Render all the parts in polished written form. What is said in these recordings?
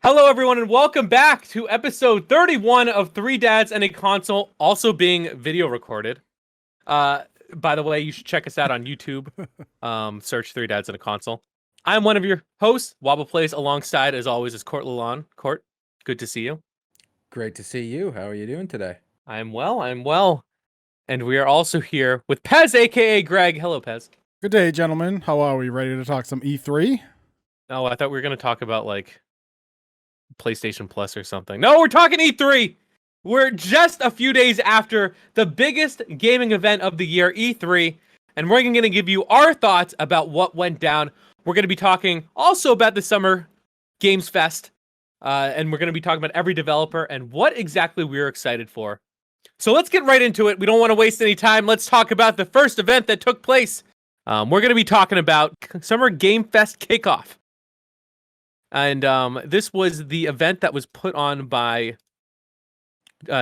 Hello, everyone, and welcome back to episode 31 of Three Dads and a Console, also being video recorded. By the way, you should check us out on YouTube. Search Three Dads and a Console. I'm one of your hosts, Wabba Plays, alongside, as always, is Court Lalonde. Court, good to see you. Great to see you. How are you doing today? I'm well. And we are also here with Pez, aka Greg. Hello, Pez. Good day, gentlemen. How are we? Ready to talk some E3? Oh, I thought we were going to talk about, like, PlayStation Plus or something. No, we're talking E3. We're just a few days after the biggest gaming event of the year, E3, and we're going to give you our thoughts about what went down. We're going to be talking also about the Summer Games Fest, and we're going to be talking about every developer and what exactly we're excited for. So let's get right into it. We don't want to waste any time. Let's talk about the first event that took place. We're going to be talking about Summer Game Fest Kickoff. And this was the event that was put on by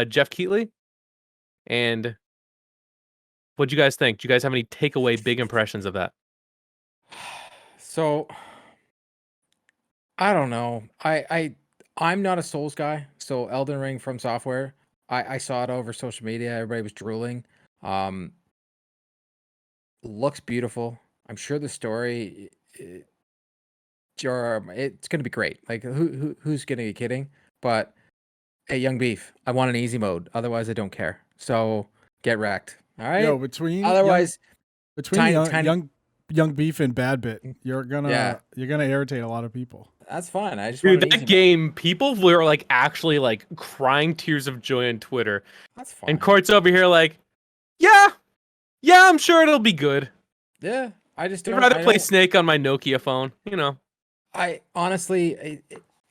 Jeff Keighley. And what'd you guys think? Do you guys have any takeaway big impressions of that? So, I don't know. I'm not a Souls guy. So Elden Ring from Software, I saw it over social media. Everybody was drooling. Looks beautiful. I'm sure the story, it's going to be great. Like who's going to be kidding? But hey, Young Beef, I want an easy mode. Otherwise, I don't care. So get wrecked. All right. Yo, between young Beef and Bad Bit, you're gonna irritate a lot of people. That's fine. I just Dude, want that game, people were like actually like crying tears of joy on Twitter. That's fine. And Court's over here like, yeah, I'm sure it'll be good. Yeah, I just I'd rather play Snake on my Nokia phone, you know. I honestly,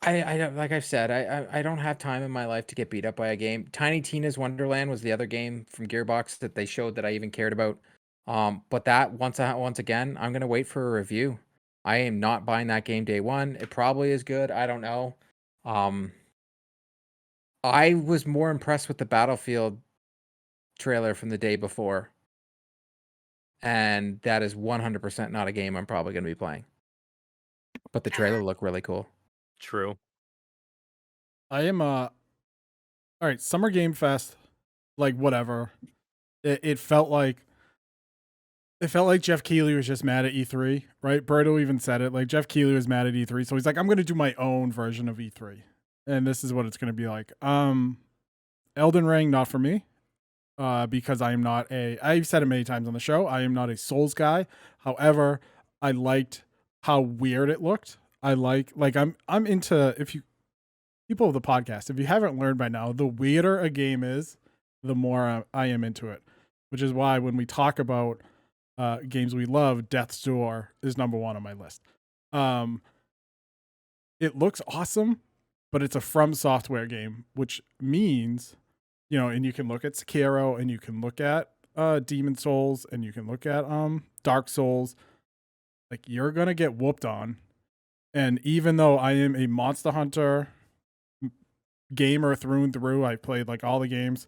I like I've said, I don't have time in my life to get beat up by a game. Tiny Tina's Wonderland was the other game from Gearbox that they showed that I even cared about. But that once again, I'm gonna wait for a review. I am not buying that game day one. It probably is good. I don't know. I was more impressed with the Battlefield trailer from the day before. And that is 100% not a game I'm probably going to be playing. But the trailer looked really cool. True. I am all right, Summer Game Fest, like whatever. It felt like Jeff Keighley was just mad at E3, right? Berto even said it. Like Jeff Keighley was mad at E3, so he's like, I'm going to do my own version of E3, and this is what it's going to be like. Elden Ring, not for me, because I am not I've said it many times on the show, I am not a Souls guy. However, I liked how weird it looked. I'm into, if you people of the podcast, if you haven't learned by now, the weirder a game is, the more I am into it. Which is why when we talk about games we love, Death's Door is number one on my list. It looks awesome, but it's a From Software game, which means, you know, and you can look at Sekiro, and you can look at Demon Souls, and you can look at Dark Souls. Like, you're gonna get whooped on. And even though I am a Monster Hunter gamer through and through, I played like all the games,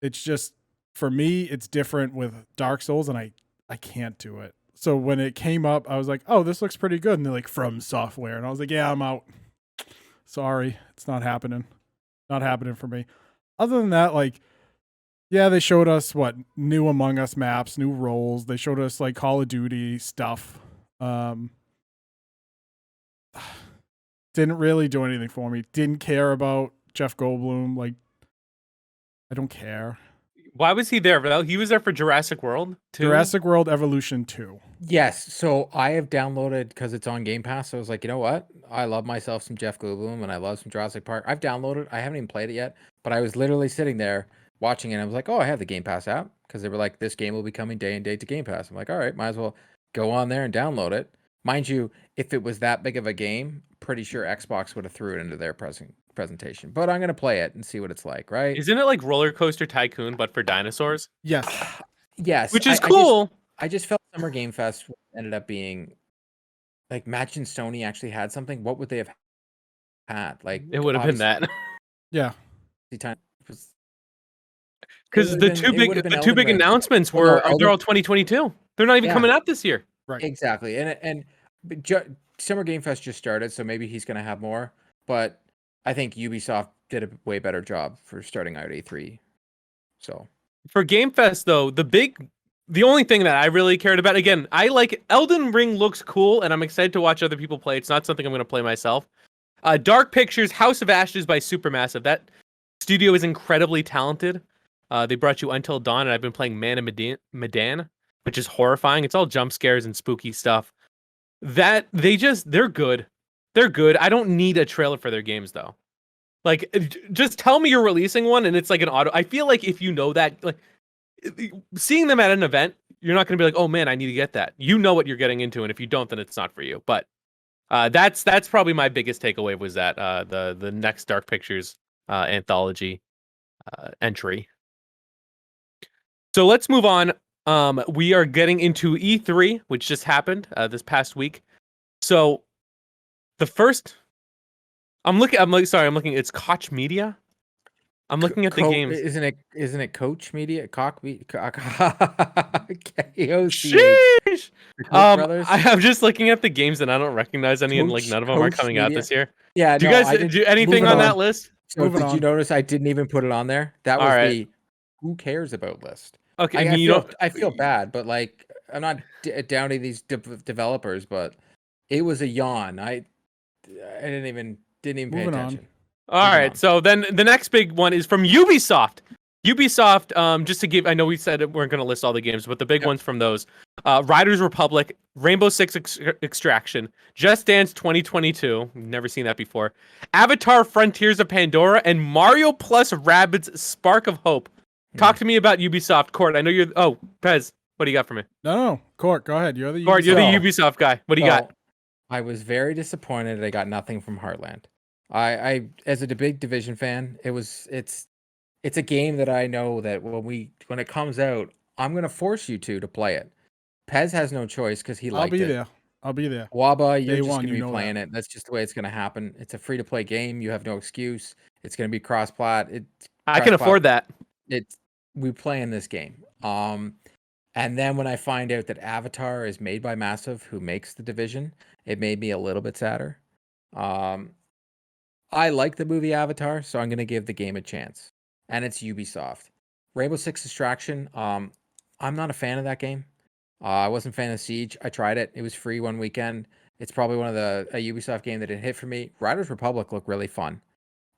it's just, for me, it's different with Dark Souls, and I can't do it. So when it came up, I was like, oh, this looks pretty good. And they're like, From Software. And I was like, yeah, I'm out. Sorry, it's not happening. Not happening for me. Other than that, like, yeah, they showed us new Among Us maps, new roles. They showed us like Call of Duty stuff. Didn't really do anything for me. Didn't care about Jeff Goldblum. Like, I don't care. Why was he there? He was there for Jurassic World 2? Jurassic World Evolution 2. Yes, so I have downloaded, because it's on Game Pass, so I was like, you know what? I love myself some Jeff Goldblum, and I love some Jurassic Park. I've downloaded, I haven't even played it yet, but I was literally sitting there watching it, and I was like, oh, I have the Game Pass app, because they were like, this game will be coming day and date to Game Pass. I'm like, all right, might as well go on there and download it. Mind you, if it was that big of a game, pretty sure Xbox would have threw it into their presentation. But I'm going to play it and see what it's like, right? Isn't it like Roller Coaster Tycoon, but for dinosaurs? Yes. Yes. Which is cool. I just felt Summer Game Fest ended up being, like, imagine Sony actually had something. What would they have had? Like, it would have been that. Yeah. Because the two big announcements were they're all 2022. They're not even coming out this year. Right. Exactly. And Summer Game Fest just started, so maybe he's going to have more. but I think Ubisoft did a way better job for starting out E3. So For Game Fest, though, the only thing that I really cared about, again, I like Elden Ring looks cool, and I'm excited to watch other people play. It's not something I'm going to play myself. Dark Pictures, House of Ashes by Supermassive. That studio is incredibly talented. They brought you Until Dawn, and I've been playing Man of Medan, which is horrifying. It's all jump scares and spooky stuff. They're good. They're good. I don't need a trailer for their games, though. Like, just tell me you're releasing one, and it's like an auto. I feel like if you know that, like, seeing them at an event, you're not going to be like, oh man, I need to get that. You know what you're getting into, and if you don't, then it's not for you. But that's probably my biggest takeaway was that the next Dark Pictures anthology entry. So let's move on. We are getting into E3, which just happened this past week. So the first, I'm looking. It's Koch Media. I'm looking at the games. Isn't it Coach Media? KOCH. Sheesh. Brothers? I'm just looking at the games and I don't recognize any, and like Coach- none of them are Coach coming out Media? this year. Yeah. Do you no, guys do anything moving on on. that list? So Moving did you on. notice I didn't even put it on there? That was Alright. the who cares about list. Okay, I feel bad, but like I'm not downing these developers, but it was a yawn. I didn't even pay Moving on. attention. All Moving right, on. so then the next big one is from Ubisoft. Ubisoft, just to give, I know we said we weren't going to list all the games, but the big ones from those: Riders Republic, Rainbow Six Extraction, Just Dance 2022. Never seen that before. Avatar: Frontiers of Pandora, and Mario plus Rabbids: Spark of Hope. Talk to me about Ubisoft, Court. I know you're. Oh, Pez, what do you got for me? No, Court, go ahead. You're the Court, you're the Ubisoft. Ubisoft guy. What do you got? I was very disappointed. I got nothing from Heartland. I as a big Division fan, it's a game that I know that when it comes out, I'm gonna force you to play it. Pez has no choice because he liked it. I'll be there. Wabba, you're Day just one, gonna you be know playing it. That's just the way it's gonna happen. It's a free to play game. You have no excuse. It's gonna be cross-plat. I can afford that. We playing this game. And then when I find out that Avatar is made by Massive, who makes the Division, it made me a little bit sadder. I like the movie Avatar, so I'm gonna give the game a chance. And it's Ubisoft. Rainbow Six Extraction. I'm not a fan of that game. I wasn't a fan of Siege. I tried it. It was free one weekend. It's probably one of a Ubisoft game that didn't hit for me. Riders Republic looked really fun.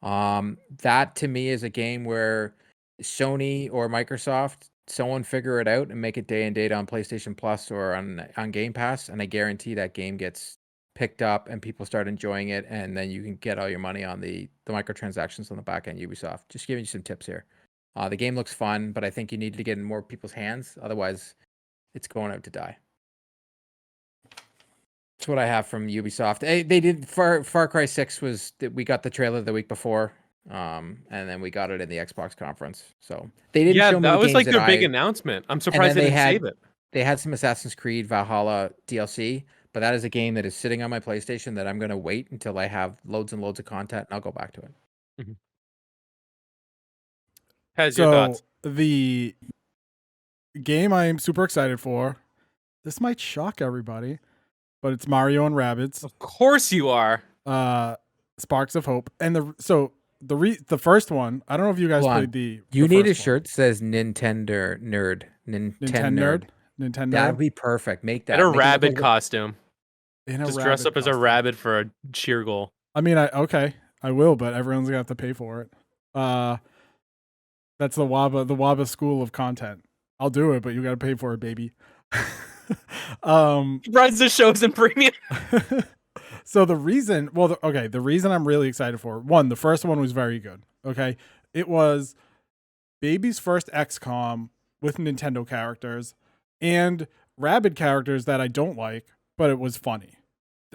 That to me is a game where Sony or Microsoft, someone figure it out and make it day and date on PlayStation Plus or on Game Pass, and I guarantee that game gets picked up and people start enjoying it, and then you can get all your money on the microtransactions on the back end. Ubisoft. Just giving you some tips here. The game looks fun, but I think you need to get in more people's hands. Otherwise, it's going out to die. That's what I have from Ubisoft. They did Far Cry 6 we got the trailer the week before, and then we got it in the Xbox conference. So they didn't show me that the was games like that their big announcement. I'm surprised they didn't save it. They had some Assassin's Creed Valhalla DLC, but that is a game that is sitting on my PlayStation that I'm going to wait until I have loads and loads of content, and I'll go back to it. Mm-hmm. Your thoughts? The game I am super excited for, this might shock everybody, but it's Mario and Rabbids. Of course you are. Sparks of Hope. And the first one, I don't know if you guys played the You need a first shirt that says Nintendo Nerd. Nintendo Nerd. That'd be perfect. Make that. Get a rabbit costume. Just dress up as a costume. rabbit for a cheer goal. I mean, I will, but everyone's gonna have to pay for it. That's the Wabba school of content. I'll do it, but you gotta pay for it, baby. Runs the shows in premium. So the reason I'm really excited for, one, the first one was very good. Okay, it was baby's first XCOM with Nintendo characters and Rabid characters that I don't like, but it was funny.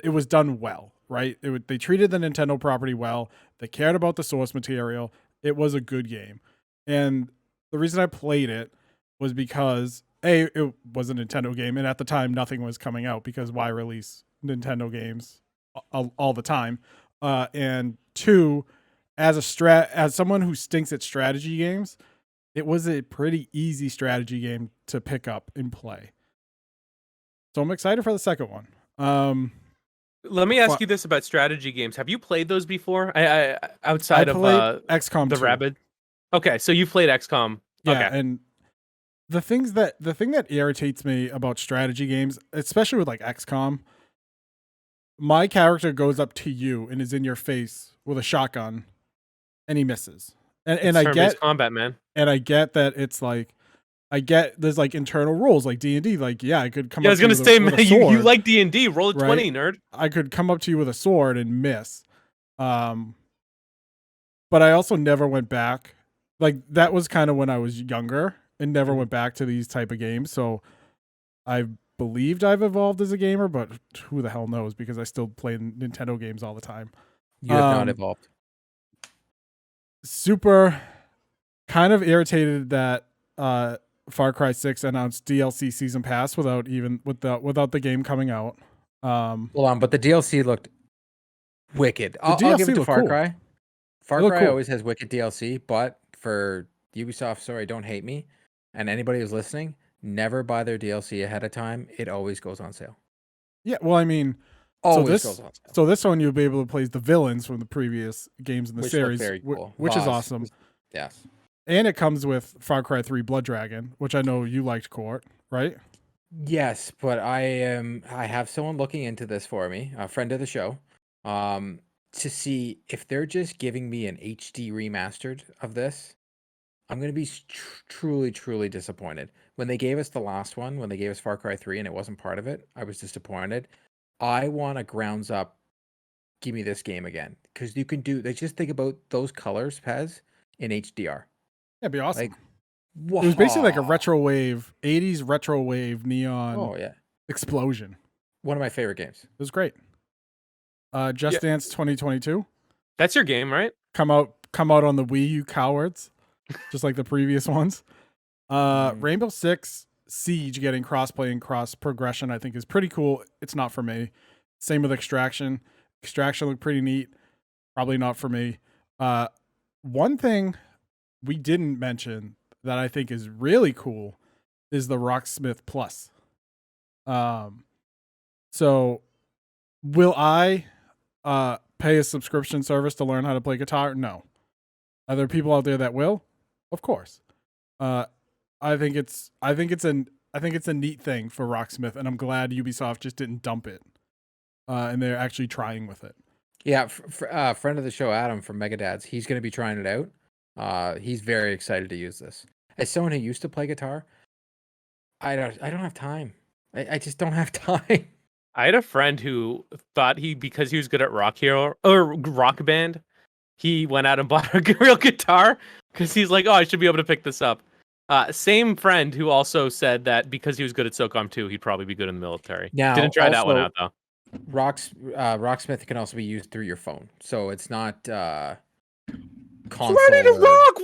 It was done well, right? They treated the Nintendo property well. They cared about the source material. It was a good game. And the reason I played it was because it was a Nintendo game, and at the time nothing was coming out because why release Nintendo games all the time? And two, as someone who stinks at strategy games, it was a pretty easy strategy game to pick up and play. So I'm excited for the second one. Let me ask you this about strategy games. Have you played those before? I outside I of played XCOM the 2. Rabid. Okay, so you've played XCOM. Yeah, Okay. and the thing that irritates me about strategy games, especially with like XCOM, my character goes up to you and is in your face with a shotgun, and he misses. And It's I turn-based get combat, man. and I get that it's like there's like internal rules like D&D. Like I could come Yeah, I up was to gonna you say, with a man, sword. you like D&D. Roll a right? 20, nerd. I could come up to you with a sword and miss. But I also never went back. Like that was kind of when I was younger and never went back to these type of games. So I believed I've evolved as a gamer, but who the hell knows, because I still play Nintendo games all the time. You have not evolved. Super kind of irritated that Far Cry 6 announced DLC season pass without the game coming out. Hold on, but the DLC looked wicked. I'll DLC give it to looked Far cool. Cry. Far looked Cry cool. always has wicked DLC, but for Ubisoft, sorry, don't hate me. And anybody who's listening, never buy their DLC ahead of time. It always goes on sale. Yeah, well, I mean, Always goes on sale. so this one you'll be able to play the villains from the previous games in the Which series, look very cool. which is Voss awesome. Yes. And it comes with Far Cry 3 Blood Dragon, which I know you liked, Court, right? Yes, but I have someone looking into this for me, a friend of the show, to see if they're just giving me an HD remastered of this. I'm gonna be truly, truly disappointed. When they gave us the last one, when they gave us Far Cry 3 and it wasn't part of it, I was disappointed. I want a grounds up, give me this game again. Because you can do, they just think about those colors, Pez, in HDR. That'd be awesome. Like, wow. It was basically like a retro wave, 80s retro wave neon explosion. One of my favorite games. It was great. Just Dance 2022. That's your game, right? Come out on the Wii, you cowards. Just like the previous ones. Rainbow Six Siege getting crossplay and cross progression, I think, is pretty cool. It's not for me. Same with Extraction. Extraction looked pretty neat. Probably not for me. One thing we didn't mention that I think is really cool is the Rocksmith Plus. So will I pay a subscription service to learn how to play guitar? No. Are there people out there that will? Of course. I think it's a neat thing for Rocksmith, and I'm glad Ubisoft just didn't dump it. And they're actually trying with it. Yeah, friend of the show, Adam from Megadads, he's going to be trying it out. He's very excited to use this. As someone who used to play guitar, I don't have time. I just don't have time. I had a friend who thought because he was good at Rock Hero or Rock Band, he went out and bought a real guitar because he's like, oh, I should be able to pick this up. Same friend who also said that because he was good at SOCOM 2, he'd probably be good in the military. Now, didn't try that one out though. Rocksmith can also be used through your phone, so it's not console. Ready to rock!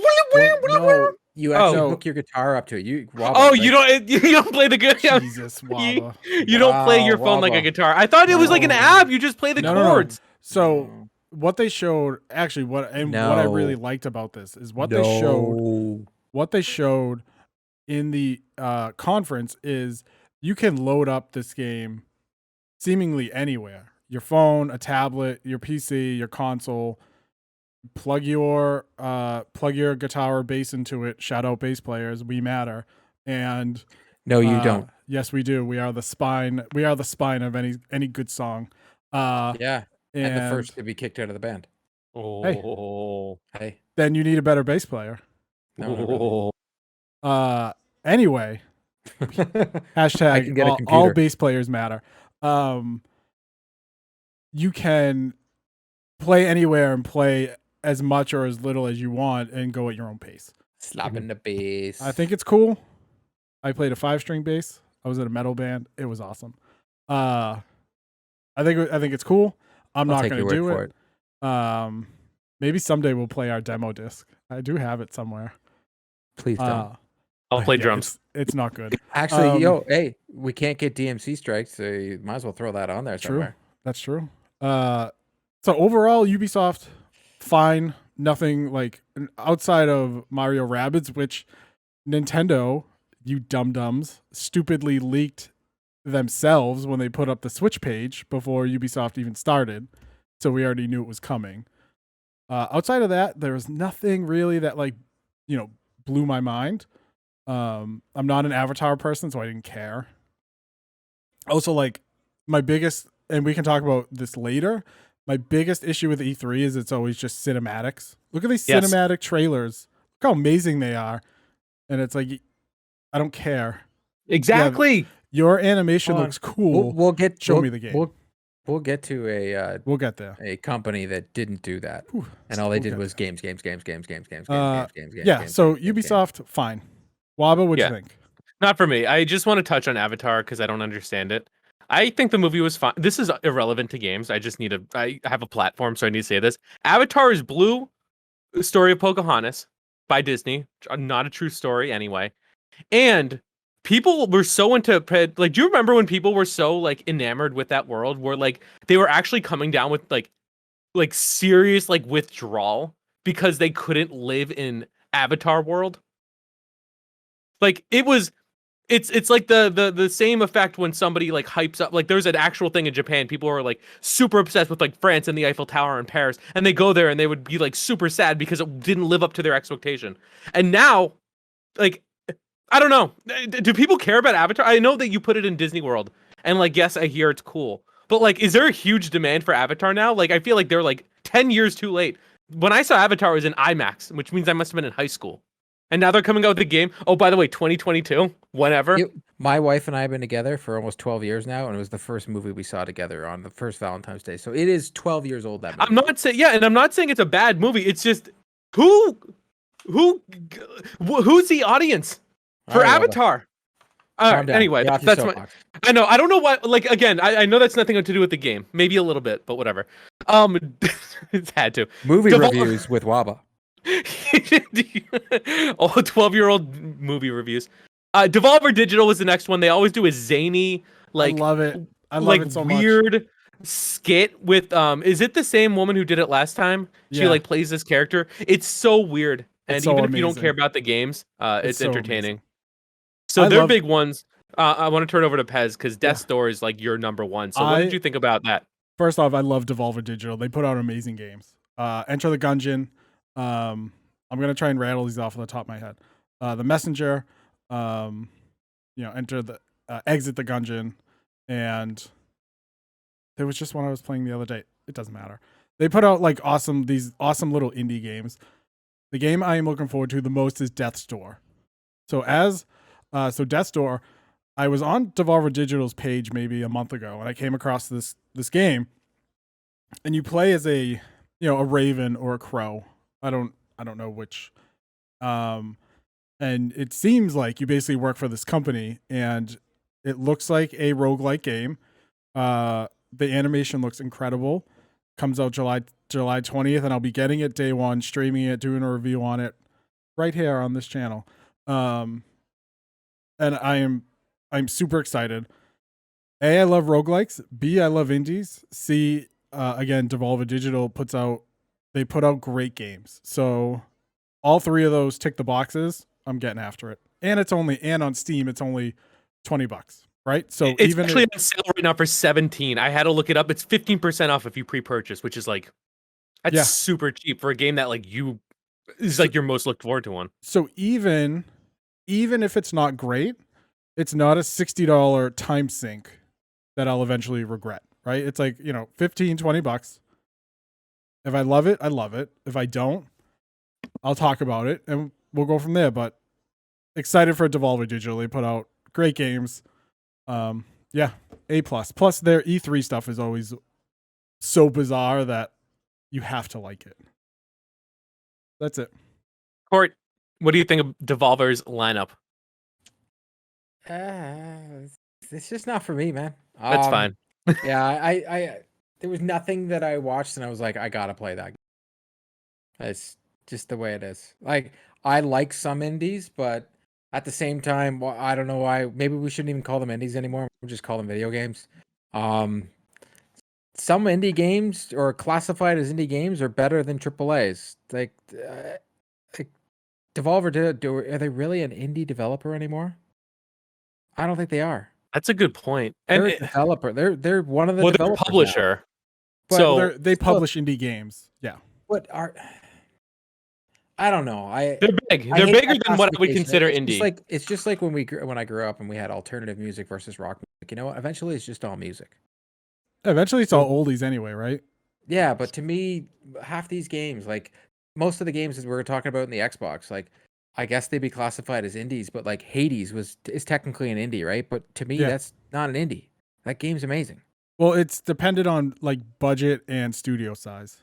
No, you actually hook your guitar up to it. You don't play the good. Jesus, Wabba. You don't play your phone like a guitar. I thought it was like an app. You just play the chords. No. So what they showed, actually, what I really liked about this is what they showed in the conference is you can load up this game seemingly anywhere. Your phone, a tablet, your PC, your console. Plug your guitar or bass into it. Shout out bass players. We matter. And no, you don't. Yes, we do. We are the spine. We are the spine of any good song. Yeah. And the first to be kicked out of the band. Oh. Hey. Then you need a better bass player. No, Anyway. Hashtag all bass players matter. You can play anywhere and play as much or as little as you want and go at your own pace. Slapping the bass. I think it's cool. I played a 5-string bass. I was in a metal band. It was awesome. I think it's cool. I'm not going to do it. Maybe someday we'll play our demo disc. I do have it somewhere. Please don't. I'll play drums. It's not good. Actually, hey, we can't get DMC strikes, so you might as well throw that on there somewhere. That's true. So overall, Ubisoft, fine. Nothing like outside of Mario Rabbids, which Nintendo, you dum-dums, stupidly leaked themselves when they put up the Switch page before Ubisoft even started. So we already knew it was coming. Outside of that, there was nothing really that blew my mind. I'm not an Avatar person, so I didn't care. Also, my biggest, and we can talk about this later, my biggest issue with E3 is it's always just cinematics. Look at these cinematic trailers. Look how amazing they are. And it's like, I don't care. Exactly. Yeah, your animation looks cool. We'll get Show me the game. We'll get to we'll get there. A company that didn't do that, and all they did was games. Yeah. Games, so Ubisoft, fine. Wabba, what'd you think? Not for me. I just want to touch on Avatar because I don't understand it. I think the movie was fine. This is irrelevant to games. I have a platform, so I need to say this. Avatar is blue. Story of Pocahontas by Disney. Not a true story anyway. And people were so into, do you remember when people were so enamored with that world where they were actually coming down with serious withdrawal because they couldn't live in Avatar world? It's like the same effect when somebody hypes up, there's an actual thing in Japan. People are super obsessed with France and the Eiffel Tower in Paris, and they go there and they would be super sad because it didn't live up to their expectation. And now, I don't know. Do people care about Avatar? I know that you put it in Disney World, and yes, I hear it's cool. But is there a huge demand for Avatar now? I feel like they're 10 years too late. When I saw Avatar, it was in IMAX, which means I must have been in high school. And now they're coming out with the game. Oh, by the way, 2022, whenever. My wife and I have been together for almost 12 years now, and it was the first movie we saw together on the first Valentine's Day. So it is 12 years old. That movie. I'm not saying and I'm not saying it's a bad movie. It's just who's the audience for Avatar? Anyway, that's my. I know. I don't know what. Again, I know that's nothing to do with the game. Maybe a little bit, but whatever. It's had to. Movie reviews with Wabba. 12-year-old movie reviews. Devolver Digital was the next one. They always do a zany, I love it. I love it so much. Weird skit with is it the same woman who did it last time? She plays this character. It's so weird. And even if you don't care about the games, it's so entertaining. Amazing. So they're big ones. I want to turn over to Pez because Death's Door is your number one. So what did you think about that? First off, I love Devolver Digital. They put out amazing games. Enter the Gungeon. I'm gonna try and rattle these off on the top of my head. The Messenger. Enter the Exit the Gungeon, and there was just one I was playing the other day. It doesn't matter. They put out these awesome little indie games. The game I am looking forward to the most is Death's Door. So Death's Door, I was on Devolver Digital's page maybe a month ago, and I came across this game, and you play as a raven or a crow. I don't know which. And it seems like you basically work for this company, and it looks like a roguelike game. The animation looks incredible. Comes out July 20th, and I'll be getting it day one, streaming it, doing a review on it right here on this channel. And I'm super excited. A, I love roguelikes. B, I love indies. C, again, Devolver Digital put out great games. So all three of those tick the boxes. I'm getting after it. And on Steam, it's only $20, right? So it's actually on sale right now for $17. I had to look it up. It's 15% off if you pre-purchase, which is that's super cheap for a game that is your most looked forward to one. So even if it's not great, it's not a $60 time sink that I'll eventually regret, right? It's $15-$20. If I love it, I love it. If I don't, I'll talk about it and we'll go from there. But excited for Devolver Digital. They put out great games. A+. Plus their E3 stuff is always so bizarre that you have to like it. That's it. Court, what do you think of Devolver's lineup? It's just not for me, man. That's fine. I there was nothing that I watched and I was like, I gotta play that. It's just the way it is. I like some indies, but at the same time, I don't know why. Maybe we shouldn't even call them indies anymore. We'll just call them video games. Some indie games or classified as indie games are better than AAAs. Devolver, are they really an indie developer anymore? I don't think they are. That's a good point. They're And a developer. They're one of the well, they're a developers now. publisher. But So Well, they still- publish indie games. Yeah. What are I don't know. they're big. I They're hate bigger that than what I would classification. consider It's indie. just like it's just like when I grew up and we had alternative music versus rock music. You know what? Eventually, it's just all music. Eventually, it's all oldies anyway, right? Yeah, but to me, half these games, like most of the games that we were talking about in the Xbox, like I guess they'd be classified as indies, but like Hades is technically an indie, right? But to me, Yeah. that's not an indie. That game's amazing. Well, it's dependent on like budget and studio size.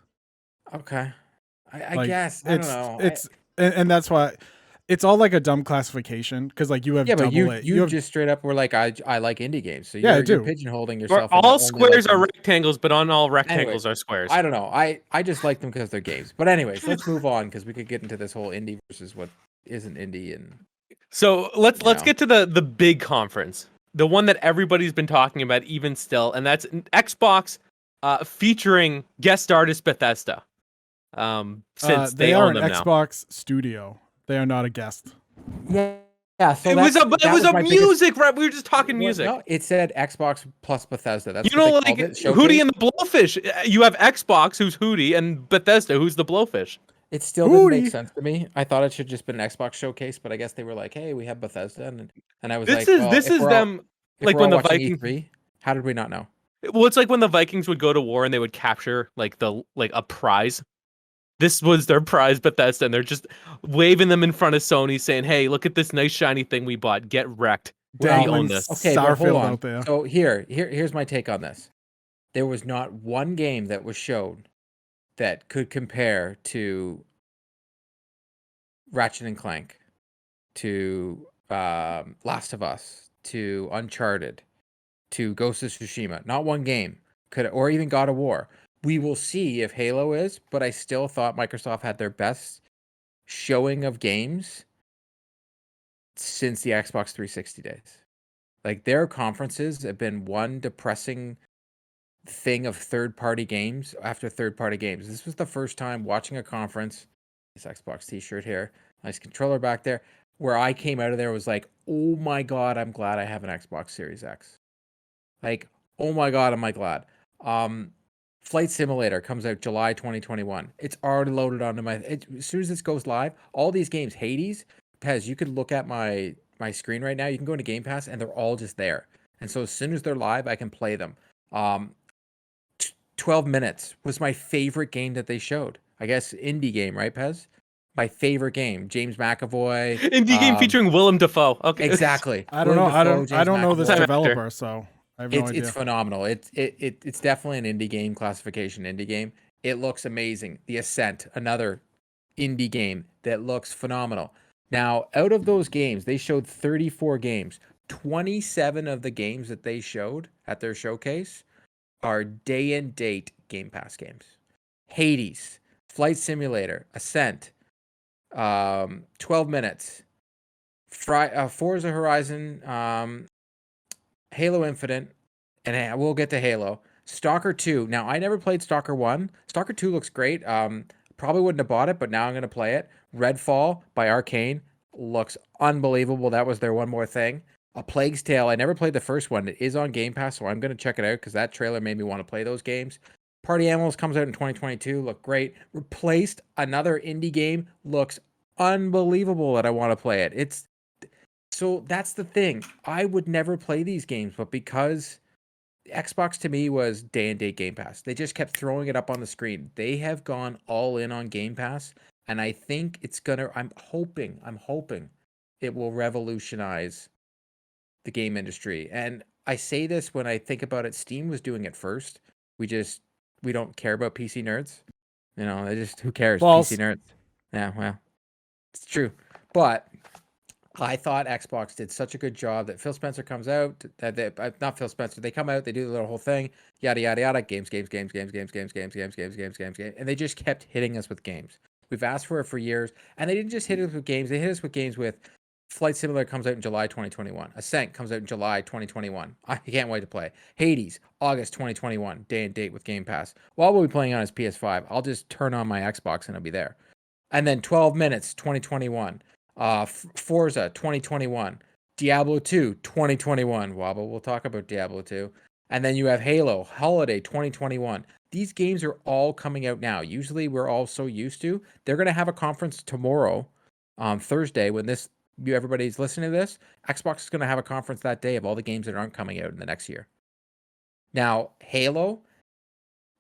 Okay, I Like, guess I don't know. And that's why it's all like a dumb classification because like you have Yeah, but double A. you have, just straight up were like I like indie games, so Yeah, I you're do. pigeonholing Or yourself. all into only squares liking- are rectangles, but on all rectangles are squares. I don't know. I just like them because they're games. But anyways, let's move on because we could get into this whole indie versus what isn't indie and So let's know. get to the big conference, the one that everybody's been talking about even still, and that's Xbox featuring guest artist Bethesda. Since they they are own an them now. Xbox studio. They are not a guest. yeah. So It was that a my biggest- music rep. We were just talking Well, music. No, it said Xbox plus Bethesda. That's You what know, they like called it, Hootie showcase. and the Blowfish. You have Xbox, who's Hootie, and Bethesda, who's the Blowfish. It still didn't make Hootie. sense to me. I thought it should just been an Xbox showcase, but I guess they were like, "Hey, we have Bethesda," and I was This like, is well, this if is we're all- them. if Like we're when all the watching Vikings. E3, how did we not know? Well, it's like when the Vikings would go to war and they would capture like a prize. This was their prize, Bethesda, and they're just waving them in front of Sony, saying, "Hey, look at this nice shiny thing we bought. Get wrecked. We Dang, own like this." Okay, but hold Starfield on. out there. So here's my take on this. There was not one game that was shown that could compare to Ratchet and Clank, to Last of Us, to Uncharted, to Ghost of Tsushima. Not one game could, or even God of War. We will see if Halo is, but I still thought Microsoft had their best showing of games since the Xbox 360 days. Like their conferences have been one depressing thing of third-party games after third-party games. This was the first time watching a conference. This Xbox t-shirt here, nice controller back there, where I came out of there was like, oh my god, I'm glad I have an Xbox Series X. Like, oh my god, am I glad. Flight Simulator comes out July 2021. It's already loaded onto as soon as this goes live, all these games, Hades, Pez, you could look at my screen right now. You can go into Game Pass and they're all just there. And so as soon as they're live, I can play them. 12 Minutes was my favorite game that they showed. I guess indie game, right, Pez? My favorite game. James McAvoy. Indie game featuring Willem Dafoe. Okay, Exactly. I don't know. Willem Dafoe, James I don't know this McAvoy. developer, so I have no idea. It's phenomenal. It's definitely an indie game classification. Indie game. It looks amazing. The Ascent, another indie game that looks phenomenal. Now, out of those games, they showed 34 games. 27 of the games that they showed at their showcase are day and date Game Pass games. Hades, Flight Simulator, Ascent, 12 Minutes, Forza Horizon, Halo Infinite, and we'll get to Halo. Stalker 2. Now, I never played Stalker 1. Stalker 2 looks great. Probably wouldn't have bought it, but now I'm going to play it. Redfall by Arcane looks unbelievable. That was their one more thing. A Plague's Tale. I never played the first one. It is on Game Pass, so I'm going to check it out because that trailer made me want to play those games. Party Animals comes out in 2022. Look great. Replaced, another indie game. Looks unbelievable that I want to play it. So that's the thing. I would never play these games, but because Xbox to me was day and date Game Pass, they just kept throwing it up on the screen. They have gone all in on Game Pass, and I think it's gonna. I'm hoping it will revolutionize the game industry. And I say this when I think about it. Steam was doing it first. We don't care about PC nerds. You know, who cares? False. PC nerds. Yeah, well, it's true, but I thought Xbox did such a good job that Phil Spencer comes out, not Phil Spencer, they come out, they do the whole thing, yada, yada, yada, games, and they just kept hitting us with games. We've asked for it for years, and they didn't just hit us with games, they hit us with games with Flight Simulator comes out in July 2021. Ascent comes out in July 2021. I can't wait to play. Hades, August 2021, day and date with Game Pass. While we'll be playing on his PS5, I'll just turn on my Xbox and it'll be there. And then 12 Minutes, 2021. Forza 2021, Diablo 2, 2021. Wabba, we'll talk about Diablo 2. And then you have Halo, Holiday 2021. These games are all coming out now. Usually we're all so used to. They're going to have a conference tomorrow, on Thursday, when everybody's listening to this. Xbox is going to have a conference that day of all the games that aren't coming out in the next year. Now, Halo,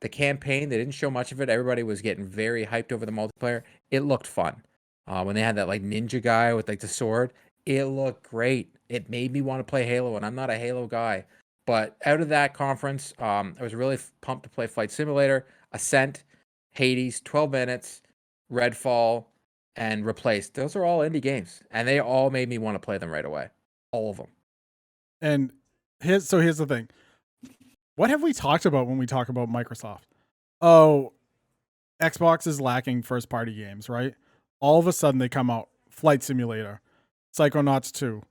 the campaign, they didn't show much of it. Everybody was getting very hyped over the multiplayer. It looked fun. When they had that like ninja guy with like the sword, it looked great. It made me want to play Halo, and I'm not a Halo guy. But out of that conference, I was really pumped to play Flight Simulator, Ascent, Hades, 12 Minutes, Redfall, and Replaced. Those are all indie games, and they all made me want to play them right away. All of them. And here's the thing. What have we talked about when we talk about Microsoft? Oh, Xbox is lacking first-party games, right? All of a sudden they come out, Flight Simulator, Psychonauts 2,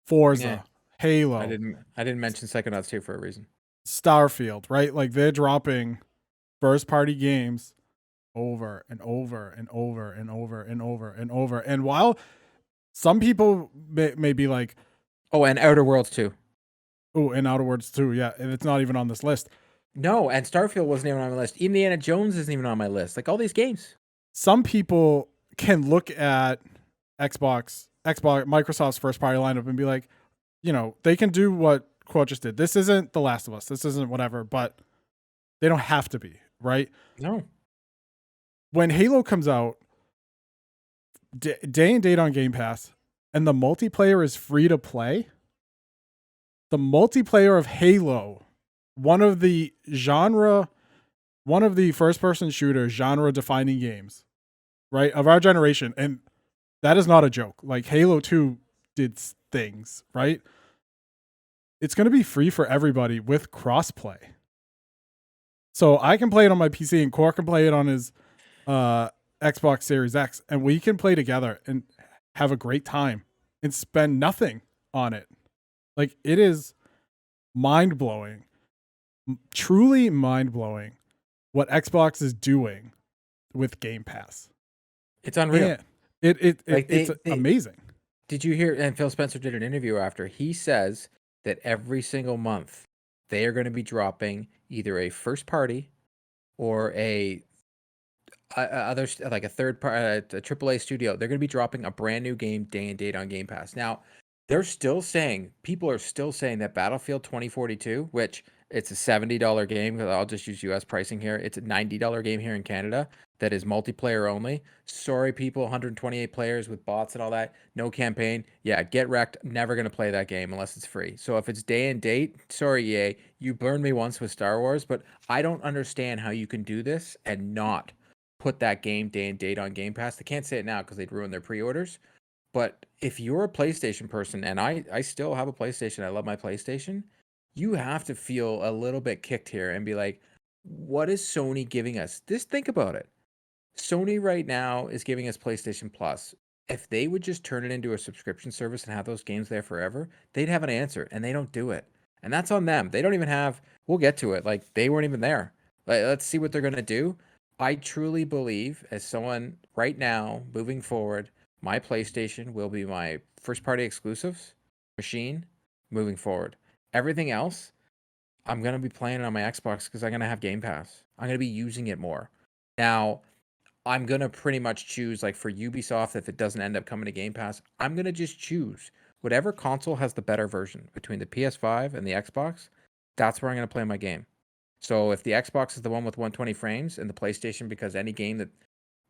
Forza, Yeah. Halo. I didn't mention Psychonauts 2 for a reason. Starfield, right? Like they're dropping first-party games over and over and over and over and over and over. And while some people may be like, oh, and Outer Worlds 2. oh, and Outer Worlds 2, yeah, and it's not even on this list. No, and Starfield wasn't even on my list. Indiana Jones isn't even on my list. Like all these games. Some people can look at Microsoft's first-party lineup and be like, they can do what Quote just did. This isn't The Last of Us. This isn't whatever, but they don't have to be, right? No. When Halo comes out, day and date on Game Pass, and the multiplayer is free to play, the multiplayer of Halo, one of the first-person shooter genre-defining games, right, of our generation, and that is not a joke. Like, Halo 2 did things, right? It's going to be free for everybody with crossplay. So I can play it on my PC, and Core can play it on his Xbox Series X, and we can play together and have a great time and spend nothing on it. Like, it is mind-blowing, truly mind-blowing what Xbox is doing with Game Pass. It's unreal. Yeah, Like, it's amazing. Did you hear? And Phil Spencer did an interview after. He says that every single month they are going to be dropping either a first party or a third party, a AAA studio. They're going to be dropping a brand new game day and date on Game Pass. Now, people are still saying that Battlefield 2042, which it's a $70 game, because I'll just use US pricing here. It's a $90 game here in Canada that is multiplayer only. Sorry, people, 128 players with bots and all that. No campaign. Yeah, get wrecked. Never going to play that game unless it's free. So if it's day and date, sorry, EA, you burned me once with Star Wars, but I don't understand how you can do this and not put that game day and date on Game Pass. They can't say it now because they'd ruin their pre-orders. But if you're a PlayStation person, and I still have a PlayStation, I love my PlayStation, you have to feel a little bit kicked here and be like, what is Sony giving us? Just think about it. Sony right now is giving us PlayStation Plus. If they would just turn it into a subscription service and have those games there forever, they'd have an answer, and they don't do it. And that's on them. They don't even have, we'll get to it, like they weren't even there. Like, let's see what they're going to do. I truly believe, as someone right now, moving forward, my PlayStation will be my first-party exclusives machine moving forward. Everything else, I'm going to be playing it on my Xbox because I'm going to have Game Pass. I'm going to be using it more. Now, I'm going to pretty much choose, like for Ubisoft, if it doesn't end up coming to Game Pass, I'm going to just choose whatever console has the better version between the PS5 and the Xbox. That's where I'm going to play my game. So if the Xbox is the one with 120 frames and the PlayStation, because any game that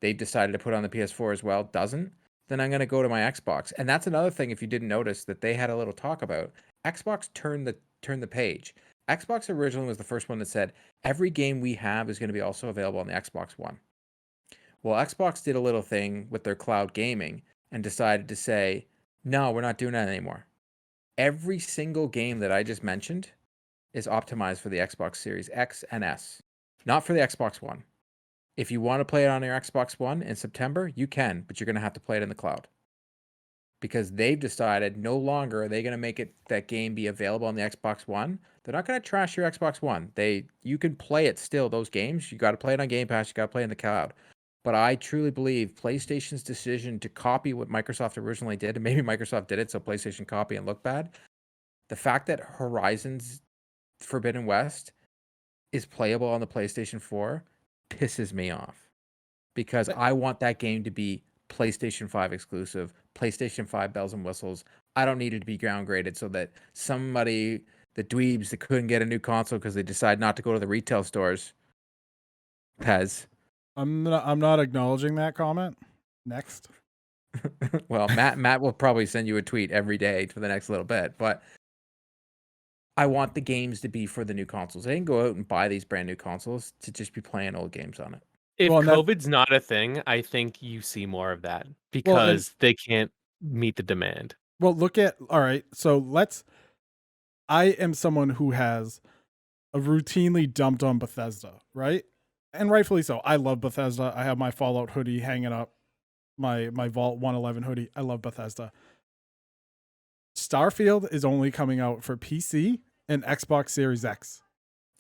they've decided to put on the PS4 as well doesn't, then I'm going to go to my Xbox. And that's another thing, if you didn't notice, that they had a little talk about. Xbox turned the page. Xbox originally was the first one that said, every game we have is going to be also available on the Xbox One. Well, Xbox did a little thing with their cloud gaming and decided to say, no, we're not doing that anymore. Every single game that I just mentioned is optimized for the Xbox Series X and S, not for the Xbox One. If you want to play it on your Xbox One in September, you can, but you're going to have to play it in the cloud. Because they've decided no longer are they going to make that game be available on the Xbox One. They're not going to trash your Xbox One. You can play it still, those games. You got to play it on Game Pass. You got to play it in the cloud. But I truly believe PlayStation's decision to copy what Microsoft originally did, and maybe Microsoft did it so PlayStation copy and look bad. The fact that Horizon's Forbidden West is playable on the PlayStation 4 pisses me off because I want that game to be PlayStation 5 exclusive, PlayStation 5 bells and whistles. I don't need it to be downgraded so that somebody, the dweebs that couldn't get a new console because they decide not to go to the retail stores, Pez. I'm not acknowledging that comment. Next. Well, Matt will probably send you a tweet every day for the next little bit, but I want the games to be for the new consoles. I didn't go out and buy these brand new consoles to just be playing old games on it. If Well, COVID's not a thing, I think you see more of that because they can't meet the demand. Well, all right. So I am someone who has routinely dumped on Bethesda, right? And rightfully so. I love Bethesda. I have my Fallout hoodie hanging up, my Vault 111 hoodie. I love Bethesda. Starfield is only coming out for PC and Xbox Series X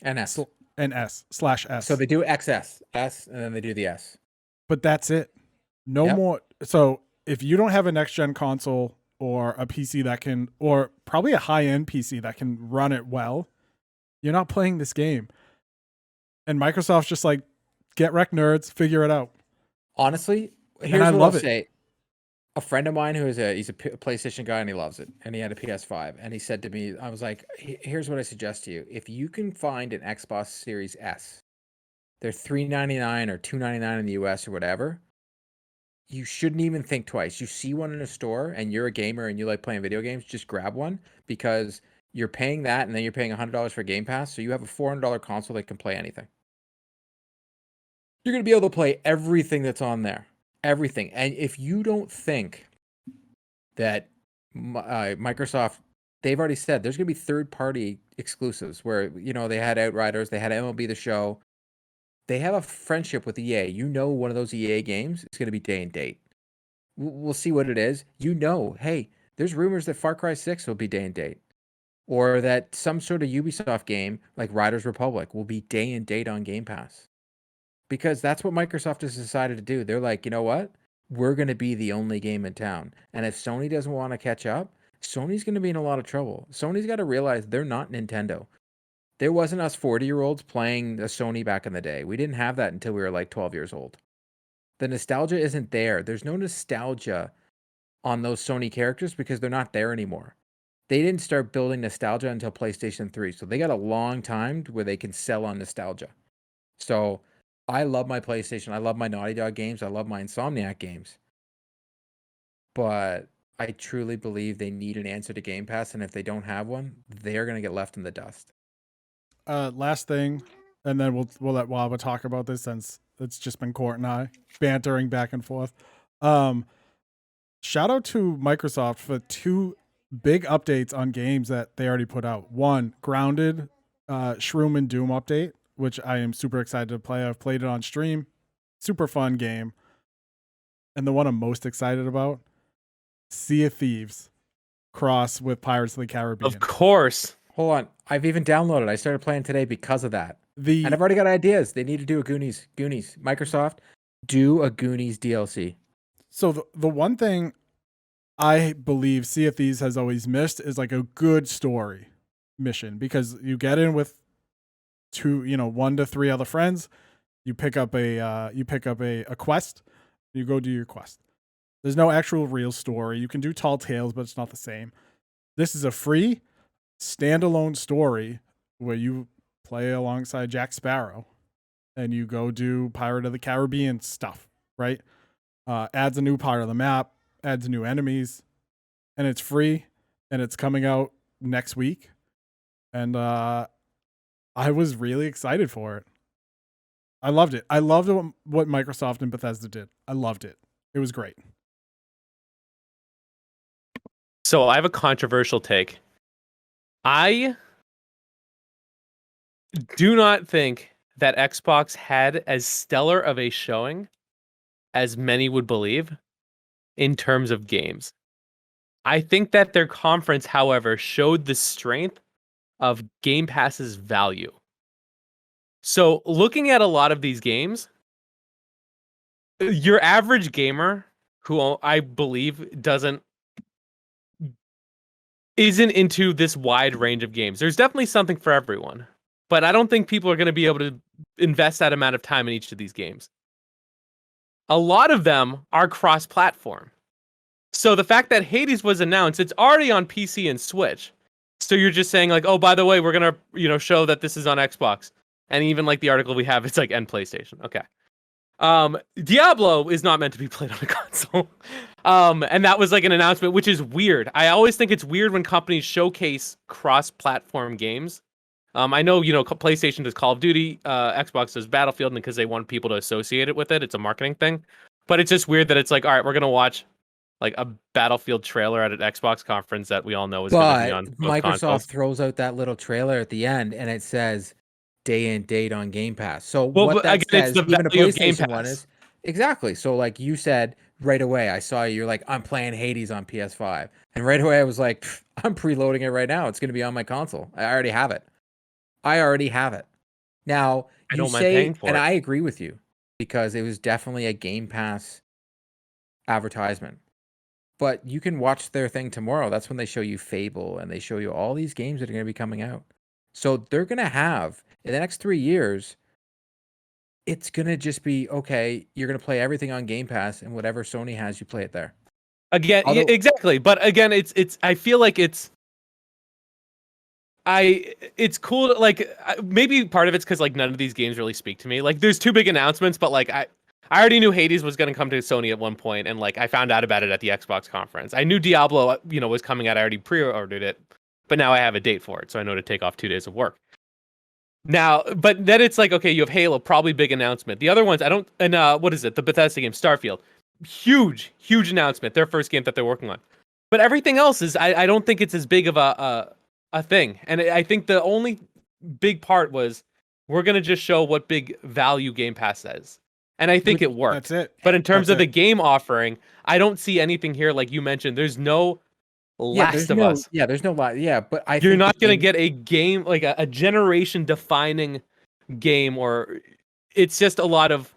And S. and S/S. So they do XS, S, and then they do the S. But that's it. No more. So if you don't have a next gen console or a PC that can, or probably a high end PC that can run it well, you're not playing this game. And Microsoft's just like, get wrecked, nerds, figure it out. Honestly, here's what I'll say. A friend of mine he's a PlayStation guy and he loves it. And he had a PS5. And he said to me, I was like, here's what I suggest to you. If you can find an Xbox Series S, they're $399 or $299 in the US or whatever. You shouldn't even think twice. You see one in a store and you're a gamer and you like playing video games, just grab one because you're paying that and then you're paying $100 for Game Pass. So you have a $400 console that can play anything. You're going to be able to play everything that's on there. Everything. And if you don't think that Microsoft, they've already said there's going to be third-party exclusives where, they had Outriders, they had MLB The Show. They have a friendship with EA. One of those EA games is going to be day and date. We'll see what it is. Hey, there's rumors that Far Cry 6 will be day and date. Or that some sort of Ubisoft game like Riders Republic will be day and date on Game Pass. Because that's what Microsoft has decided to do. They're like, you know what? We're going to be the only game in town. And if Sony doesn't want to catch up, Sony's going to be in a lot of trouble. Sony's got to realize they're not Nintendo. There wasn't us 40-year-olds playing a Sony back in the day. We didn't have that until we were like 12 years old. The nostalgia isn't there. There's no nostalgia on those Sony characters because they're not there anymore. They didn't start building nostalgia until PlayStation 3. So they got a long time where they can sell on nostalgia. So I love my PlayStation. I love my Naughty Dog games. I love my Insomniac games. But I truly believe they need an answer to Game Pass. And if they don't have one, they're going to get left in the dust. Last thing, and then we'll let Wabba talk about this since it's just been Court and I bantering back and forth. Shout out to Microsoft for 2 big updates on games that they already put out. One, Grounded, Shroom and Doom update, which I am super excited to play. I've played it on stream. Super fun game. And the one I'm most excited about, Sea of Thieves cross with Pirates of the Caribbean. Of course. Hold on. I've even downloaded. I started playing today because of that. And I've already got ideas. They need to do a Goonies. Microsoft, do a Goonies DLC. So the one thing I believe Sea of Thieves has always missed is like a good story mission, because you get in with 1 to 3 other friends. You pick up a quest. You go do your quest. There's no actual real story. You can do Tall Tales, but it's not the same. This is a free standalone story where you play alongside Jack Sparrow and you go do Pirate of the Caribbean stuff, right? Adds a new part of the map, adds new enemies, and it's free, and it's coming out next week. And I was really excited for it. I loved it. I loved what Microsoft and Bethesda did. I loved it. It was great. So I have a controversial take. I do not think that Xbox had as stellar of a showing as many would believe in terms of games. I think that their conference, however, showed the strength of Game Pass's value. So looking at a lot of these games, your average gamer who I believe isn't into this wide range of games. There's definitely something for everyone, but I don't think people are going to be able to invest that amount of time in each of these games. A lot of them are cross-platform. So the fact that Hades was announced, it's already on PC and Switch. So you're just saying like, oh, by the way, we're going to, show that this is on Xbox. And even like the article we have, it's like and PlayStation. Okay. Diablo is not meant to be played on a console. And that was like an announcement, which is weird. I always think it's weird when companies showcase cross-platform games. I know, PlayStation does Call of Duty, Xbox does Battlefield, because they want people to associate it with it. It's a marketing thing. But it's just weird that it's like, all right, we're going to watch like a Battlefield trailer at an Xbox conference that we all know is going to be on both Microsoft consoles. throws out that little trailer at the end, and it says day and date on Game Pass. So Well, what that again, says, it's the even the value of Game PlayStation one Pass. is exactly. So like you said right away, I saw you're like, I'm playing Hades on PS5, and right away I was like, I'm preloading it right now. It's going to be on my console. I already have it. Now I you don't mind say, paying for and it. I agree with you because it was definitely a Game Pass advertisement. But you can watch their thing tomorrow. That's when they show you Fable and they show you all these games that are going to be coming out. So they're going to have, in the next 3 years, it's going to just be, okay, you're going to play everything on Game Pass, and whatever Sony has, you play it there. Again, exactly. But again, it's I feel like it's cool to, like, maybe part of it's because like none of these games really speak to me. Like there's two big announcements, but like I already knew Hades was going to come to Sony at one point, and like I found out about it at the Xbox conference. I knew Diablo, was coming out. I already pre-ordered it, but now I have a date for it, so I know to take off 2 days of work. Now, but then it's like, okay, you have Halo, probably big announcement. The other ones, I don't, and what is it? The Bethesda game, Starfield, huge announcement. Their first game that they're working on. But everything else is, I don't think it's as big of a thing. And I think the only big part was we're gonna just show what big value Game Pass says, and I think it worked. That's it. But in terms That's of the it. game offering, I don't see anything here. Like you mentioned, there's no Last of Us. Yeah, there's no lot. Yeah, but I You're think not the gonna game- get a game like a generation defining game, or it's just a lot of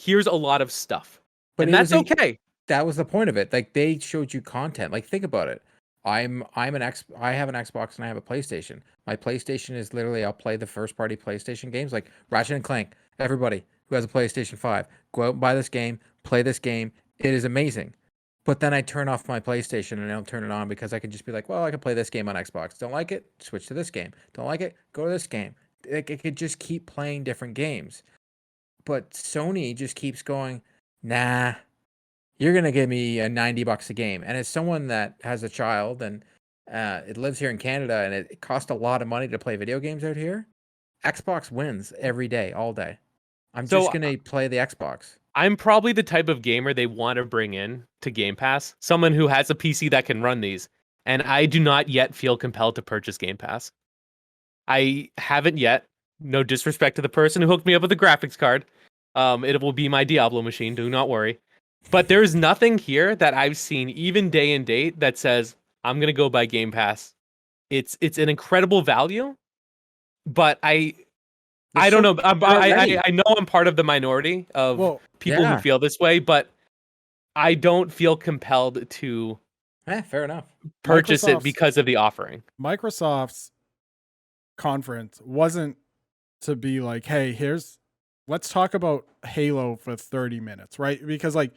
here's a lot of stuff, But and it that's was okay. that was the point of it. Like they showed you content. Like think about it. I have an Xbox and I have a PlayStation. My PlayStation is literally I'll play the first party PlayStation games like Ratchet and Clank. Everybody who has a PlayStation 5, go out and buy this game, play this game. It is amazing. But then I turn off my PlayStation and I don't turn it on because I can just be like, well, I can play this game on Xbox. Don't like it? Switch to this game. Don't like it? Go to this game. It could just keep playing different games. But Sony just keeps going, nah, you're going to give me $90 a game. And as someone that has a child and it lives here in Canada and it costs a lot of money to play video games out here, Xbox wins every day, all day. I'm So, just going to play the Xbox. I'm probably the type of gamer they want to bring in to Game Pass, someone who has a PC that can run these, and I do not yet feel compelled to purchase Game Pass. I haven't yet. No disrespect to the person who hooked me up with a graphics card. It will be my Diablo machine, do not worry. But there's nothing here that I've seen, even day and date, that says I'm gonna go buy Game Pass. It's an incredible value, but I don't know. I know I'm part of the minority of people who feel this way, but I don't feel compelled to Fair enough. purchase it because of the offering. Microsoft's conference wasn't to be like, hey, let's talk about Halo for 30 minutes, right? Because like,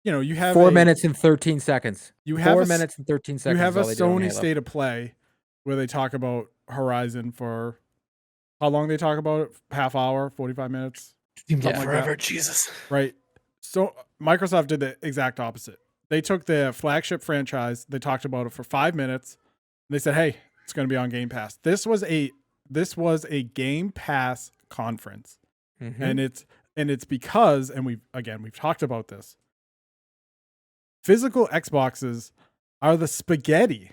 you have 4 minutes and 13 seconds. You have 4 minutes and 13 seconds. You have a is all they do on Sony Halo. State of Play where they talk about Horizon for how long they talk about it? Half hour, 45 minutes. Seems like something forever, that. Jesus. Right. So Microsoft did the exact opposite. They took their flagship franchise, they talked about it for 5 minutes, and they said, hey, it's going to be on Game Pass. This was a Game Pass conference. Mm-hmm. And it's because, and we've talked about this, physical Xboxes are the spaghetti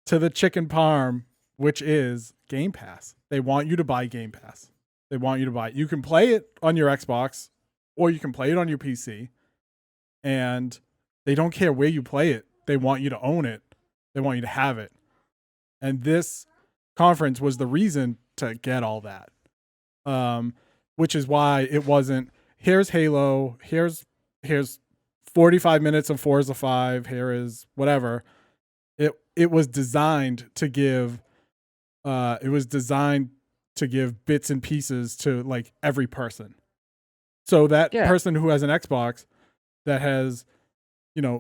to the chicken parm, which is Game Pass. They want you to buy Game Pass. They want you to buy it. You can play it on your Xbox or you can play it on your PC, and they don't care where you play it. They want you to own it. They want you to have it. And this conference was the reason to get all that. Which is why it wasn't, here's Halo, here's here's 45 minutes of Forza 5. Here is whatever. It was designed to give bits and pieces to like every person. So that person who has an Xbox that has,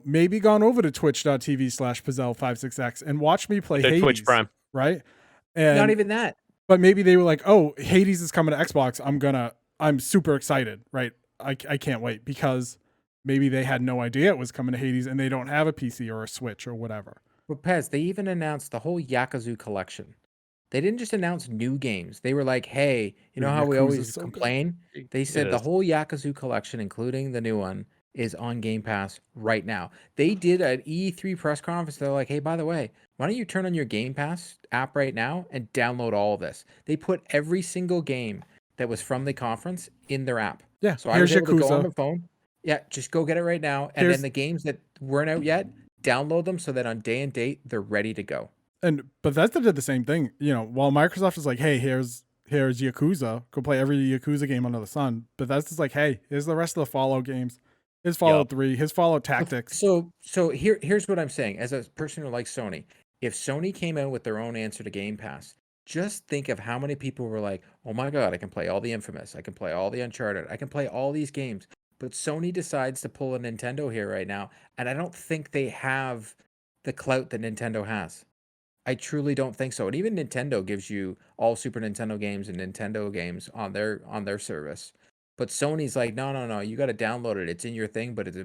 maybe gone over to twitch.tv/Pazel56X and watched me play Hades. Twitch Prime. Right? And not even that. But maybe they were like, oh, Hades is coming to Xbox. I'm super excited, right? I can't wait, because maybe they had no idea it was coming to Hades and they don't have a PC or a Switch or whatever. But Pez, they even announced the whole Yakuza collection. They didn't just announce new games. They were like, hey, you know how we always complain? They said the whole Yakuza collection, including the new one, is on Game Pass right now. They did an E3 press conference. They're like, hey, by the way, why don't you turn on your Game Pass app right now and download all of this? They put every single game that was from the conference in their app. Yeah, so I was able to go on the phone. Yeah, just go get it right now. And then the games that weren't out yet, download them so that on day and date, they're ready to go. And Bethesda did the same thing. While Microsoft is like, hey, here's Yakuza, go play every Yakuza game under the sun. Bethesda's like, hey, here's the rest of the Fallout games. Here's Fallout 3, here's Fallout Tactics. So here's what I'm saying. As a person who likes Sony, if Sony came out with their own answer to Game Pass, just think of how many people were like, oh my God, I can play all the Infamous, I can play all the Uncharted, I can play all these games. But Sony decides to pull a Nintendo here right now, and I don't think they have the clout that Nintendo has. I truly don't think so. And even Nintendo gives you all Super Nintendo games and Nintendo games on their service. But Sony's like, no, you got to download it. It's in your thing, but it's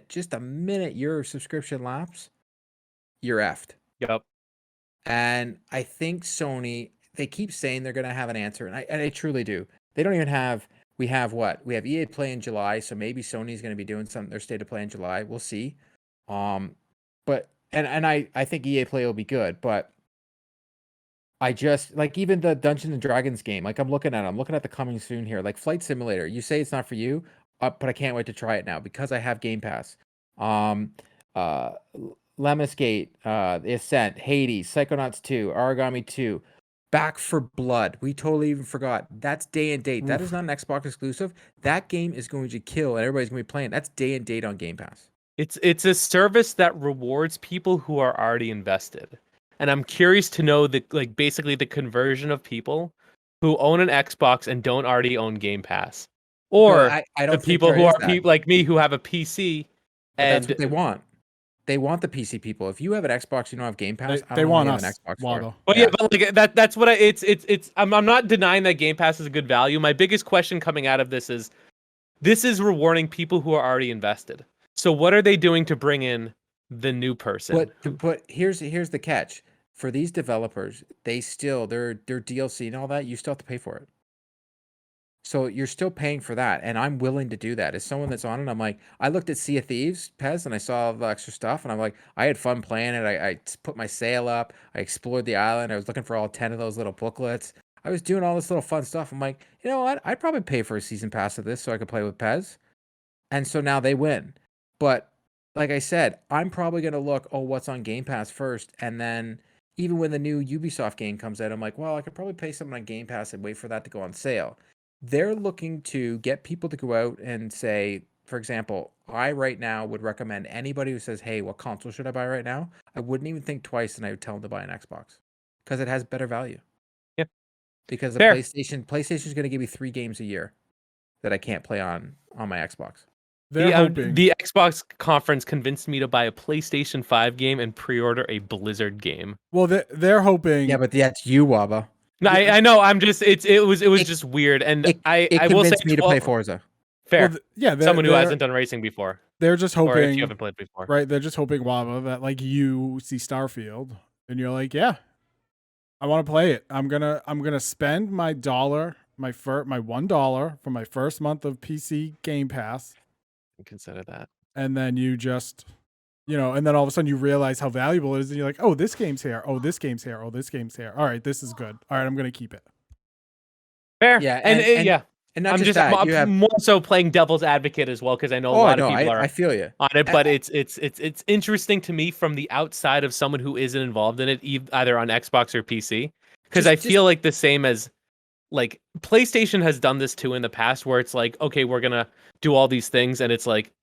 just a minute your subscription lapse, you're effed. Yep. And I think Sony, they keep saying they're going to have an answer, and I truly do. They don't even have. We have what? We have EA Play in July, so maybe Sony's going to be doing something. Their State of Play in July. We'll see. But I think EA Play will be good, but I just like even the Dungeons and Dragons game. Like I'm looking at the coming soon here. Like Flight Simulator. You say it's not for you, but I can't wait to try it now because I have Game Pass. Lemnis Gate, The Ascent, Hades, Psychonauts 2, Origami 2, Back for Blood. We totally even forgot. That's day and date. That is not an Xbox exclusive. That game is going to kill, and everybody's going to be playing. That's day and date on Game Pass. It's a service that rewards people who are already invested. And I'm curious to know basically the conversion of people who own an Xbox and don't already own Game Pass. Or I don't the people who are like me who have a PC. And that's what they want. They want the PC people. If you have an Xbox, you don't have Game Pass. They want us. An Xbox for. But but like that's what I'm not denying that Game Pass is a good value. My biggest question coming out of this is rewarding people who are already invested. So what are they doing to bring in the new person? But here's the catch. For these developers, they still their DLC and all that, you still have to pay for it. So you're still paying for that, and I'm willing to do that. As someone that's on it, I'm like, I looked at Sea of Thieves, Pez, and I saw all the extra stuff, and I'm like, I had fun playing it. I put my sail up, I explored the island, I was looking for all 10 of those little booklets. I was doing all this little fun stuff. I'm like, you know what? I'd probably pay for a season pass of this so I could play with Pez. And so now they win. But like I said, I'm probably going to look, what's on Game Pass first, and then even when the new Ubisoft game comes out, I'm like, well, I could probably pay something on Game Pass and wait for that to go on sale. They're looking to get people to go out and say, for example, I right now would recommend anybody who says, hey, what console should I buy right now? I wouldn't even think twice, and I would tell them to buy an Xbox because it has better value. Yeah. Because the PlayStation's going to give me 3 games a year that I can't play on my Xbox. The Xbox conference convinced me to buy a PlayStation 5 game and pre-order a Blizzard game. Well, they're hoping. Yeah, but that's you, Wabba. No, I know. I'm just it was just weird, and I will say me to play Forza. Fair, someone who hasn't done racing before. They're just hoping, or if you haven't played before, right? They're just hoping, Wabba, that like you see Starfield and you're like, yeah, I want to play it. I'm gonna spend my $1, my $1 for my first month of PC Game Pass. Consider that, and then you just. And then all of a sudden you realize how valuable it is, and you're like, oh, this game's here. Oh, this game's here. Oh, this game's here. All right, this is good. All right, I'm going to keep it. Fair. Yeah. And not I'm more so playing devil's advocate as well, because I know a lot of people I feel you on it, but it's interesting to me from the outside of someone who isn't involved in it, either on Xbox or PC, because I feel like the same as like PlayStation has done this too in the past, where it's like, okay, we're going to do all these things, and it's like,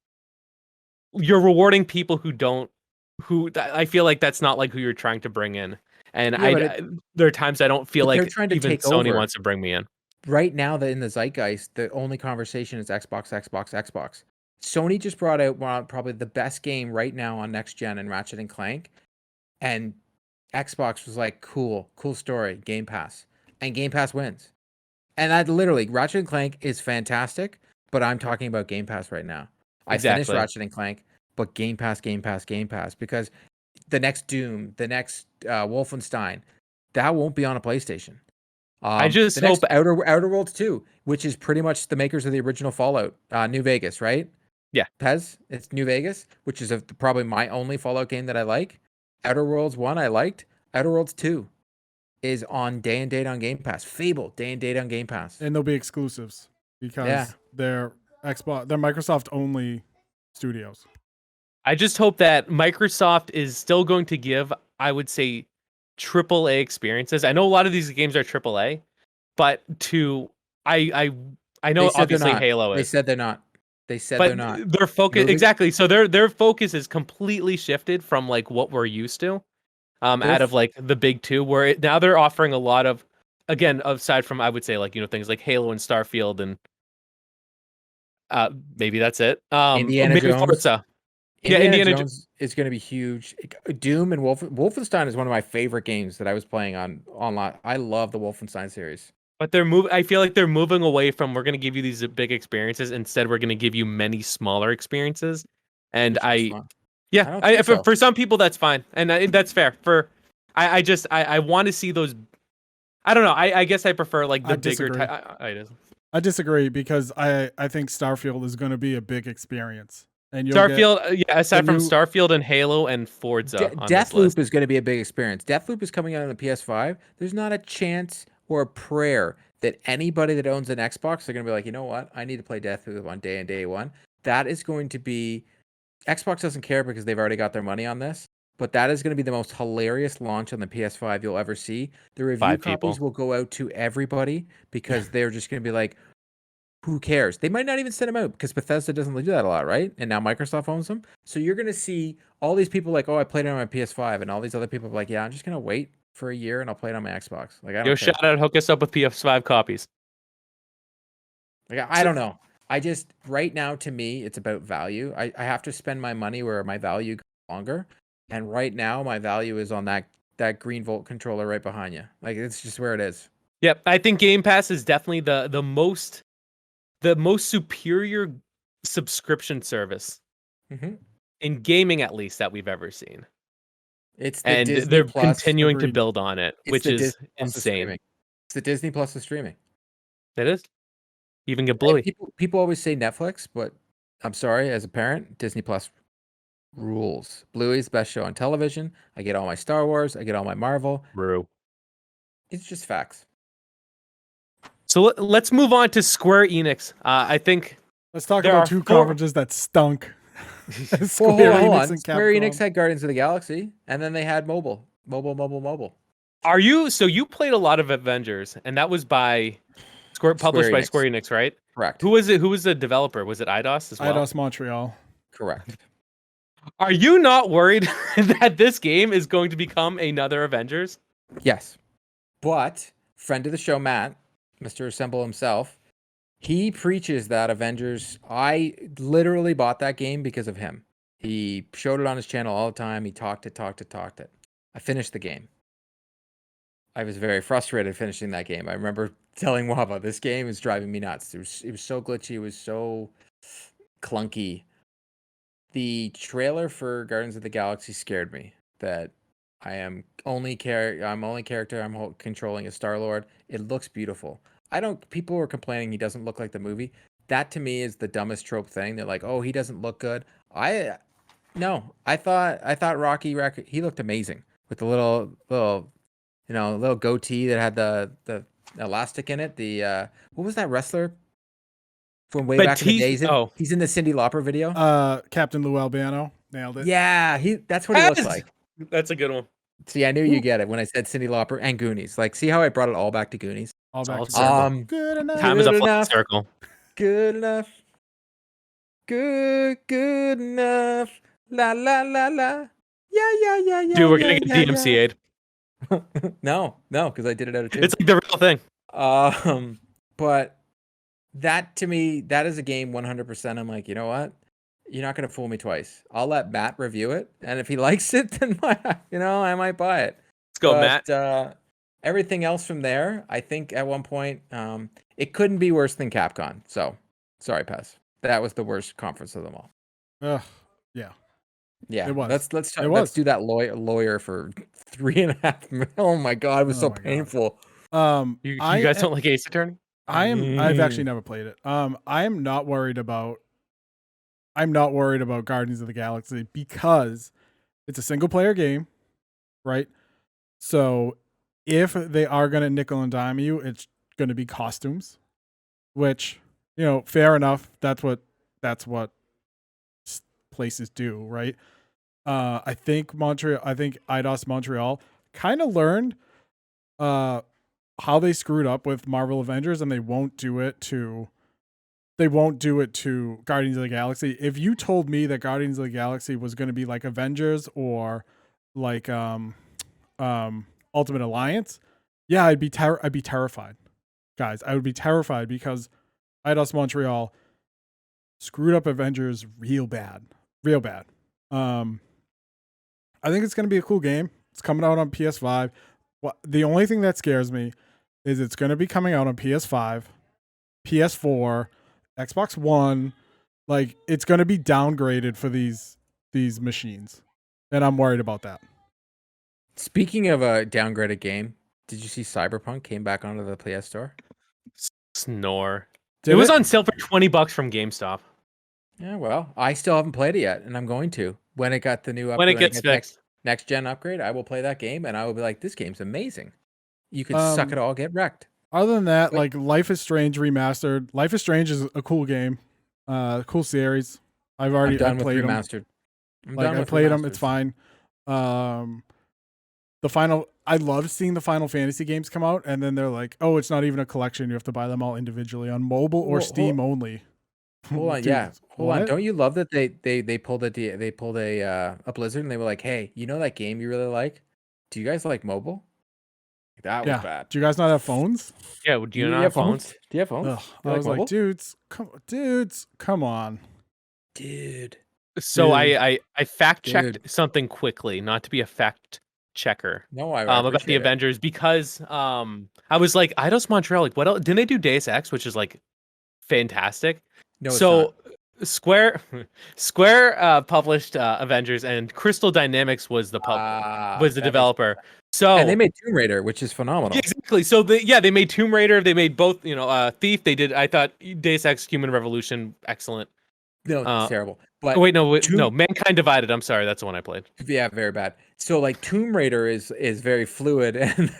you're rewarding people who I feel like that's not like who you're trying to bring in. And Yeah, there are times I don't feel but they're like trying to even take Sony over. wants to bring me in. Right now, in the zeitgeist, the only conversation is Xbox, Xbox, Xbox. Sony just brought out probably the best game right now on next gen in Ratchet and Clank, and Xbox was like, cool story, Game Pass, and Game Pass wins. And that literally, Ratchet and Clank is fantastic, but I'm talking about Game Pass right now. I finished Exactly. Ratchet and Clank, but Game Pass, Game Pass, Game Pass, because the next Doom, the next Wolfenstein, that won't be on a PlayStation. I just The next hope Outer Worlds 2, which is pretty much the makers of the original Fallout, New Vegas, right? Yeah. Pez, it's New Vegas, which is probably my only Fallout game that I like. Outer Worlds 1 I liked. Outer Worlds 2 is on day and date on Game Pass. Fable, day and date on Game Pass. And they'll be exclusives because they're Microsoft only studios. I just hope that Microsoft is still going to give, I would say, AAA experiences. I know a lot of these games are AAA, but I know obviously Halo They is. said they're not. They said But they're not. their focus exactly. So their focus is completely shifted from like what we're used to, out of like the big two, where now they're offering a lot of, again, aside from I would say like things like Halo and Starfield and maybe that's it. Indiana Maybe Jones. Forza. Indiana Jones is going to be huge. Doom and Wolfenstein is one of my favorite games that I was playing online. I love the Wolfenstein series. But I feel like they're moving away from we're going to give you these big experiences. Instead, we're going to give you many smaller experiences. And for some people that's fine, and that's fair. I want to see those. I don't know. I guess I prefer like the bigger. I disagree because I think Starfield is going to be a big experience. And Starfield, aside from Starfield and Halo and Forza, Deathloop is going to be a big experience. Deathloop is coming out on the PS5. There's not a chance or a prayer that anybody that owns an Xbox are going to be like, you know what? I need to play Deathloop on day one. That is going to be... Xbox doesn't care because they've already got their money on this, but that is going to be the most hilarious launch on the PS5 you'll ever see. The review copies will go out to everybody because they're just going to be like, who cares? They might not even send them out because Bethesda doesn't do that a lot, right? And now Microsoft owns them. So you're going to see all these people like, oh, I played it on my PS5. And all these other people are like, yeah, I'm just going to wait for a year and I'll play it on my Xbox. Like, I don't care. Shout out, hook us up with PS5 copies. Like, I don't know. I just, right now, to me, it's about value. I have to spend my money where my value goes longer. And right now, my value is on that green Volt controller right behind you. Like, it's just where it is. Yep. I think Game Pass is definitely the most superior subscription service in gaming, at least, that we've ever seen. They're continuing to build on it, which is insane. It's the Disney Plus of streaming. It is. Even get Bluey. People always say Netflix, but I'm sorry, as a parent, Disney Plus rules. Bluey's the best show on television. I get all my Star Wars. I get all my Marvel. It's just facts. So let's move on to Square Enix. I think let's talk about two conferences that stunk. Hold on. Square Enix had Guardians of the Galaxy, and then they had mobile. So you played a lot of Avengers, and that was published by Square Enix, right? Correct. Who was it? Who was the developer? Was it Eidos as well? Eidos Montreal. Correct. Are you not worried that this game is going to become another Avengers? Yes. But friend of the show, Matt, Mr. Assemble himself, he preaches that Avengers... I literally bought that game because of him. He showed it on his channel all the time. He talked it. I finished the game. I was very frustrated finishing that game. I remember telling Wabba, this game is driving me nuts. It was so glitchy. It was so clunky. The trailer for Guardians of the Galaxy scared me. That I'm only character I'm controlling is Star-Lord. It looks beautiful. People were complaining he doesn't look like the movie. That to me is the dumbest trope thing. They're like, oh, he doesn't look good. I thought Rocky, he looked amazing with the little goatee that had the elastic in it. What was that wrestler from way back in the days? He's in the Cyndi Lauper video. Captain Lou Albano. Nailed it. Yeah, that's what he looks like. That's a good one. See, I knew you get it when I said Cyndi Lauper and Goonies. Like, see how I brought it all back to Goonies? All back to circle. Good enough. Time is a flat circle. Good enough. good enough. La la la la. Yeah. Dude, we're gonna get DMCA'd. No, because I did it out of tune. It's like the real thing. But that to me, that is a game 100%. I'm like, you know what? You're not gonna fool me twice. I'll let Matt review it, and if he likes it, then I might buy it. Let's go, Matt. Everything else from there, I think at one point, it couldn't be worse than Capcom. So, sorry, Pez. That was the worst conference of them all. Yeah. Yeah, It was. let's do that lawyer for 3.5 million. Oh my god, it was so painful. You guys don't like Ace Attorney? I've actually never played it. I'm not worried about Guardians of the Galaxy because it's a single player game, right? So if they are gonna nickel and dime you, it's gonna be costumes, which, fair enough. That's what places do, right? I think IDOS Montreal kind of learned how they screwed up with Marvel Avengers, and they won't do it to Guardians of the Galaxy. If you told me that Guardians of the Galaxy was going to be like Avengers or like Ultimate Alliance, yeah, I'd be terrified. Guys, I would be terrified because IDOS Montreal screwed up Avengers real bad. I think it's going to be a cool game. It's coming out on PS5. The only thing that scares me is it's going to be coming out on PS5, PS4, Xbox One. Like, it's going to be downgraded for these machines, and I'm worried about that. Speaking of a downgraded game, did you see Cyberpunk came back onto the PS Store? Snore. It was on sale for $20 from GameStop. Yeah, well, I still haven't played it yet, and I'm going to. When it got the new upgrade, when it gets fixed. Next gen upgrade, I will play that game, and I will be like, this game's amazing. You can suck it all, get wrecked. Other than that, like Life is Strange remastered. Life is Strange is a cool game, cool series. I played them. I played them. It's fine. I love seeing the Final Fantasy games come out, and then they're like, "Oh, it's not even a collection. You have to buy them all individually on mobile or Steam only." Hold on, Dude, hold on. Don't you love that they pulled a Blizzard and they were like, "Hey, you know that game you really like? Do you guys like mobile?" That was bad. Do you guys not have phones? Yeah, do you not have phones? Do you have phones? Ugh, I was like, dudes, come on. Dude. So I fact checked something quickly, not to be a fact checker. No, I about the Avengers because I was like, Eidos Montreal, like, what else? Didn't they do Deus Ex, which is like fantastic? No, so Square published Avengers, and Crystal Dynamics was the developer. And they made Tomb Raider, which is phenomenal. Yeah, exactly. So they made Tomb Raider. They made both. Thief. They did. I thought Deus Ex: Human Revolution, excellent. No, it's terrible. But no, Mankind Divided. I'm sorry, that's the one I played. Yeah, very bad. So like Tomb Raider is very fluid and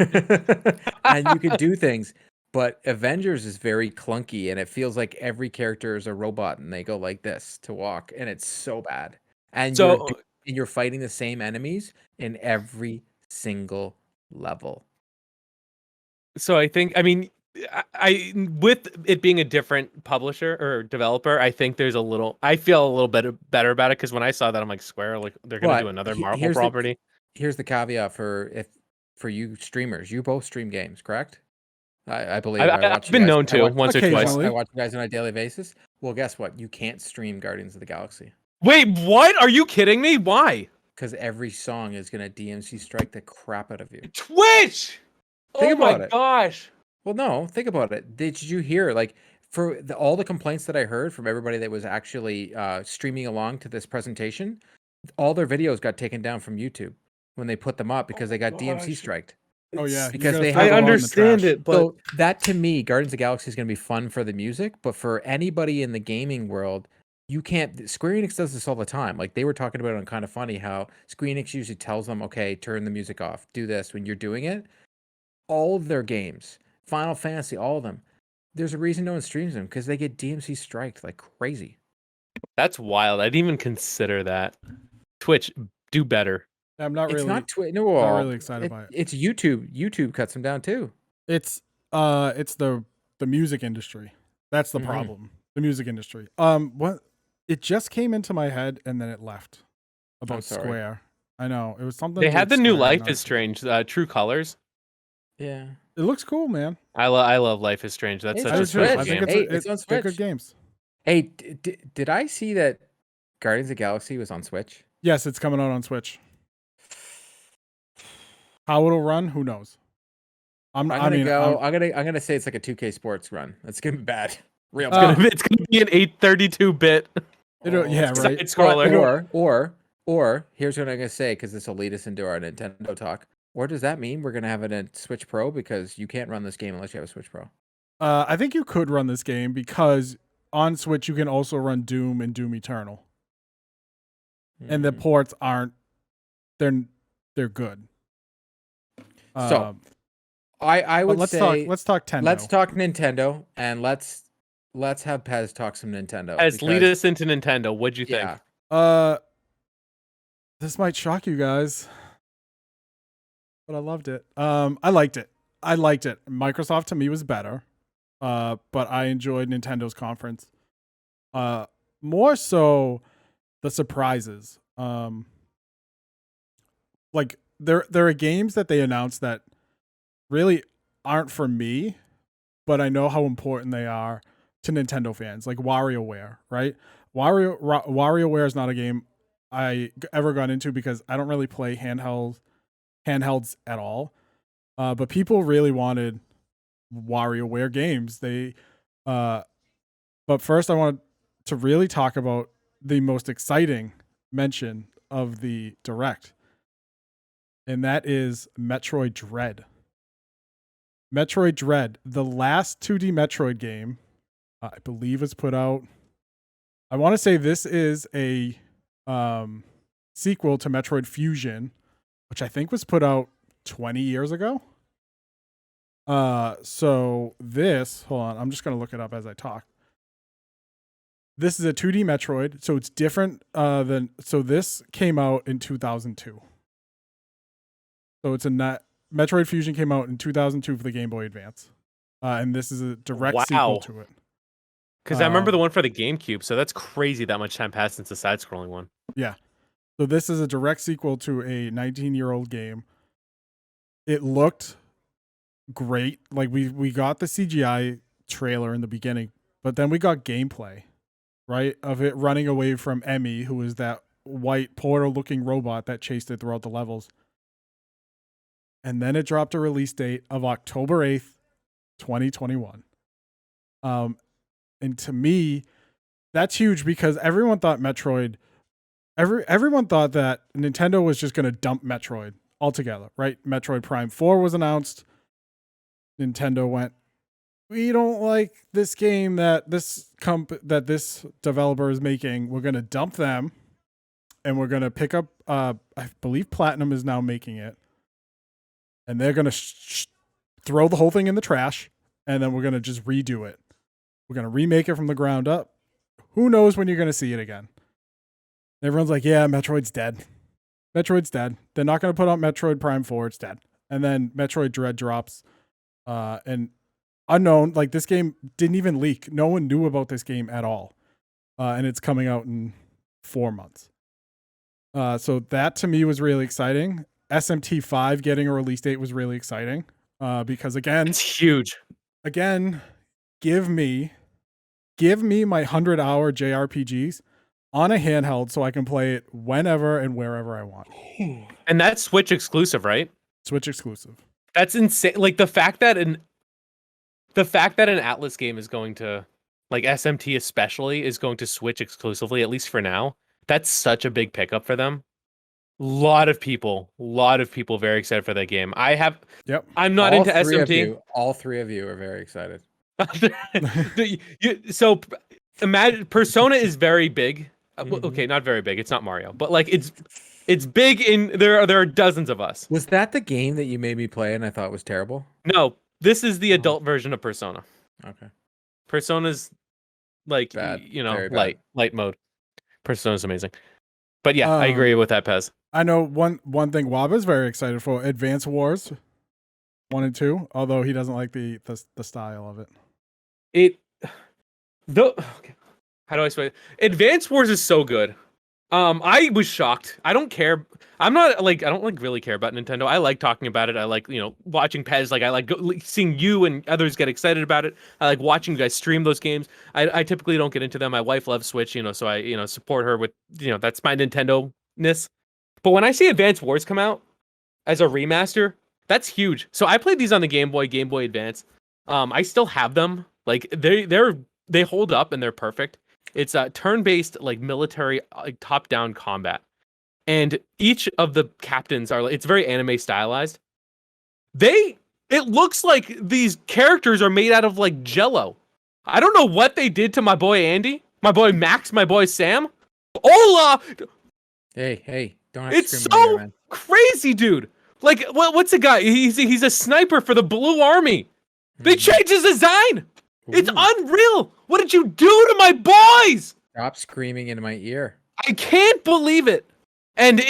and you can do things. But Avengers is very clunky, and it feels like every character is a robot, and they go like this to walk, and it's so bad. And you're fighting the same enemies in every single level. So I think, I with it being a different publisher or developer, I think I feel a little bit better about it because when I saw that, I'm like, Square, like they're gonna do another Marvel property. Here's the caveat for you streamers. You both stream games, correct? I believe I've been known to once or twice. I watch you guys on a daily basis. Well, guess what? You can't stream Guardians of the Galaxy. Wait, what? Are you kidding me? Why? Because every song is gonna DMC strike the crap out of you. Twitch. Think about it. Gosh. Well, no, think about it. Did you hear for all the complaints that I heard from everybody that was actually streaming along to this presentation? All their videos got taken down from YouTube when they put them up because they got DMC striked. Oh yeah, because I understand it, but so that to me, Guardians of the Galaxy is going to be fun for the music, but for anybody in the gaming world, you can't. Square Enix does this all the time. Like they were talking about it on Kind of Funny, how Square Enix usually tells them, "Okay, turn the music off, do this." When you're doing it, all of their games, Final Fantasy, all of them, there's a reason no one streams them because they get DMC striked like crazy. That's wild. I didn't even consider that. Twitch, do better. I'm not really. It's not Twitch. No, not really excited by it. It's YouTube. YouTube cuts them down too. It's the music industry. That's the problem. The music industry. What It just came into my head and then it left. I'm About sorry. Square. I know it was something. They to do had with the new Square, Life not- is Strange, True Colors. Yeah. It looks cool, man. I love Life is Strange. That's It's such I a do too. special I think game. it's Hey, it's on they're good Switch. games. Hey, did I see that Guardians of the Galaxy was on Switch? Yes, it's coming out on Switch. How it'll run, who knows? I'm gonna say it's like a 2K Sports run. That's gonna be bad. Real bad. It's gonna be an 832-bit Yeah, right. side scroller. Or here's what I'm gonna say, because this will lead us into our Nintendo talk. Or does that mean we're gonna have a Switch Pro, because you can't run this game unless you have a Switch Pro? I think you could run this game because on Switch you can also run Doom and Doom Eternal, and the ports aren't. They're good. So I would let's say let's talk Nintendo. let's talk Nintendo, and let's have Pez talk some Nintendo. As lead us into Nintendo. What'd you think? This might shock you guys, but I loved it. I liked it. Microsoft to me was better, but I enjoyed Nintendo's conference. More so the surprises. Like there are games that they announced that really aren't for me, but I know how important they are to Nintendo fans, like WarioWare, right? WarioWare is not a game I ever got into because I don't really play handhelds at all. But people really wanted WarioWare games. But first I want to really talk about the most exciting mention of the Direct, and that is Metroid Dread. Metroid Dread, the last 2D Metroid game, I believe was put out. I want to say this is a sequel to Metroid Fusion, which I think was put out 20 years ago. So this, hold on, I'm just going to look it up as I talk. This is a 2D Metroid, so it's different so this came out in 2002. So it's Metroid Fusion came out in 2002 for the Game Boy Advance. And this is a direct sequel to it. Because I remember the one for the GameCube, so that's crazy that much time passed since the side-scrolling one. Yeah. So this is a direct sequel to a 19-year-old game. It looked great. Like we got the CGI trailer in the beginning, but then we got gameplay, right? Of it running away from Emmy, who was that white portal-looking robot that chased it throughout the levels. And then it dropped a release date of October 8th, 2021. And to me, that's huge because everyone thought everyone thought that Nintendo was just going to dump Metroid altogether, right? Metroid Prime 4 was announced. Nintendo went, we don't like this game that this developer is making. We're going to dump them, and we're going to pick up, I believe Platinum is now making it. And they're going to throw the whole thing in the trash, and then we're going to just redo it. We're going to remake it from the ground up. Who knows when you're going to see it again? Everyone's like, yeah, Metroid's dead. Metroid's dead. They're not going to put out Metroid Prime 4. It's dead. And then Metroid Dread drops. And unknown, like this game didn't even leak. No one knew about this game at all. And it's coming out in 4 months. So that to me was really exciting. SMT5 getting a release date was really exciting. Because again, it's huge. Again, give me my 100-hour JRPGs on a handheld so I can play it whenever and wherever I want. And that's Switch exclusive, right? Switch exclusive. That's insane. Like the fact that an Atlas game is going to, like SMT especially, is going to Switch exclusively, at least for now. That's such a big pickup for them. A lot of people very excited for that game. Yep. I'm not into SMT. All three of you are very excited. So imagine Persona is very big. Okay, not very big. It's not Mario, but like it's big in there are dozens of us. Was that the game that you made me play and I thought was terrible? No, this is the adult version of Persona. Okay. Persona's like Bad. light mode. Persona's amazing. But yeah, I agree with that, Pez. I know one thing Wabba is very excited for: Advance Wars 1 and 2. Although he doesn't like the style of it. how do I explain it? Advance Wars is so good. I was shocked. I don't care. I don't like really care about Nintendo. I like talking about it. I like, watching Pez. Like I like seeing you and others get excited about it. I like watching you guys stream those games. I typically don't get into them. My wife loves Switch, so I, support her with, that's my Nintendo-ness. But when I see Advance Wars come out as a remaster, that's huge. So I played these on the Game Boy Advance. I still have them. Like they hold up and they're perfect. It's a turn-based, like, military, like, top-down combat, and each of the captains are, it's very anime stylized. It looks like these characters are made out of, like, Jello. I don't know what they did to my boy Andy, my boy Max, my boy Sam. Hola! Hey, don't have to It's scream in my ear, so man. crazy, dude. Like, what's the guy? He's a sniper for the Blue Army. They changed his design. It's Ooh. unreal. What did you do to my boys? Stop screaming into my ear. I can't believe it. And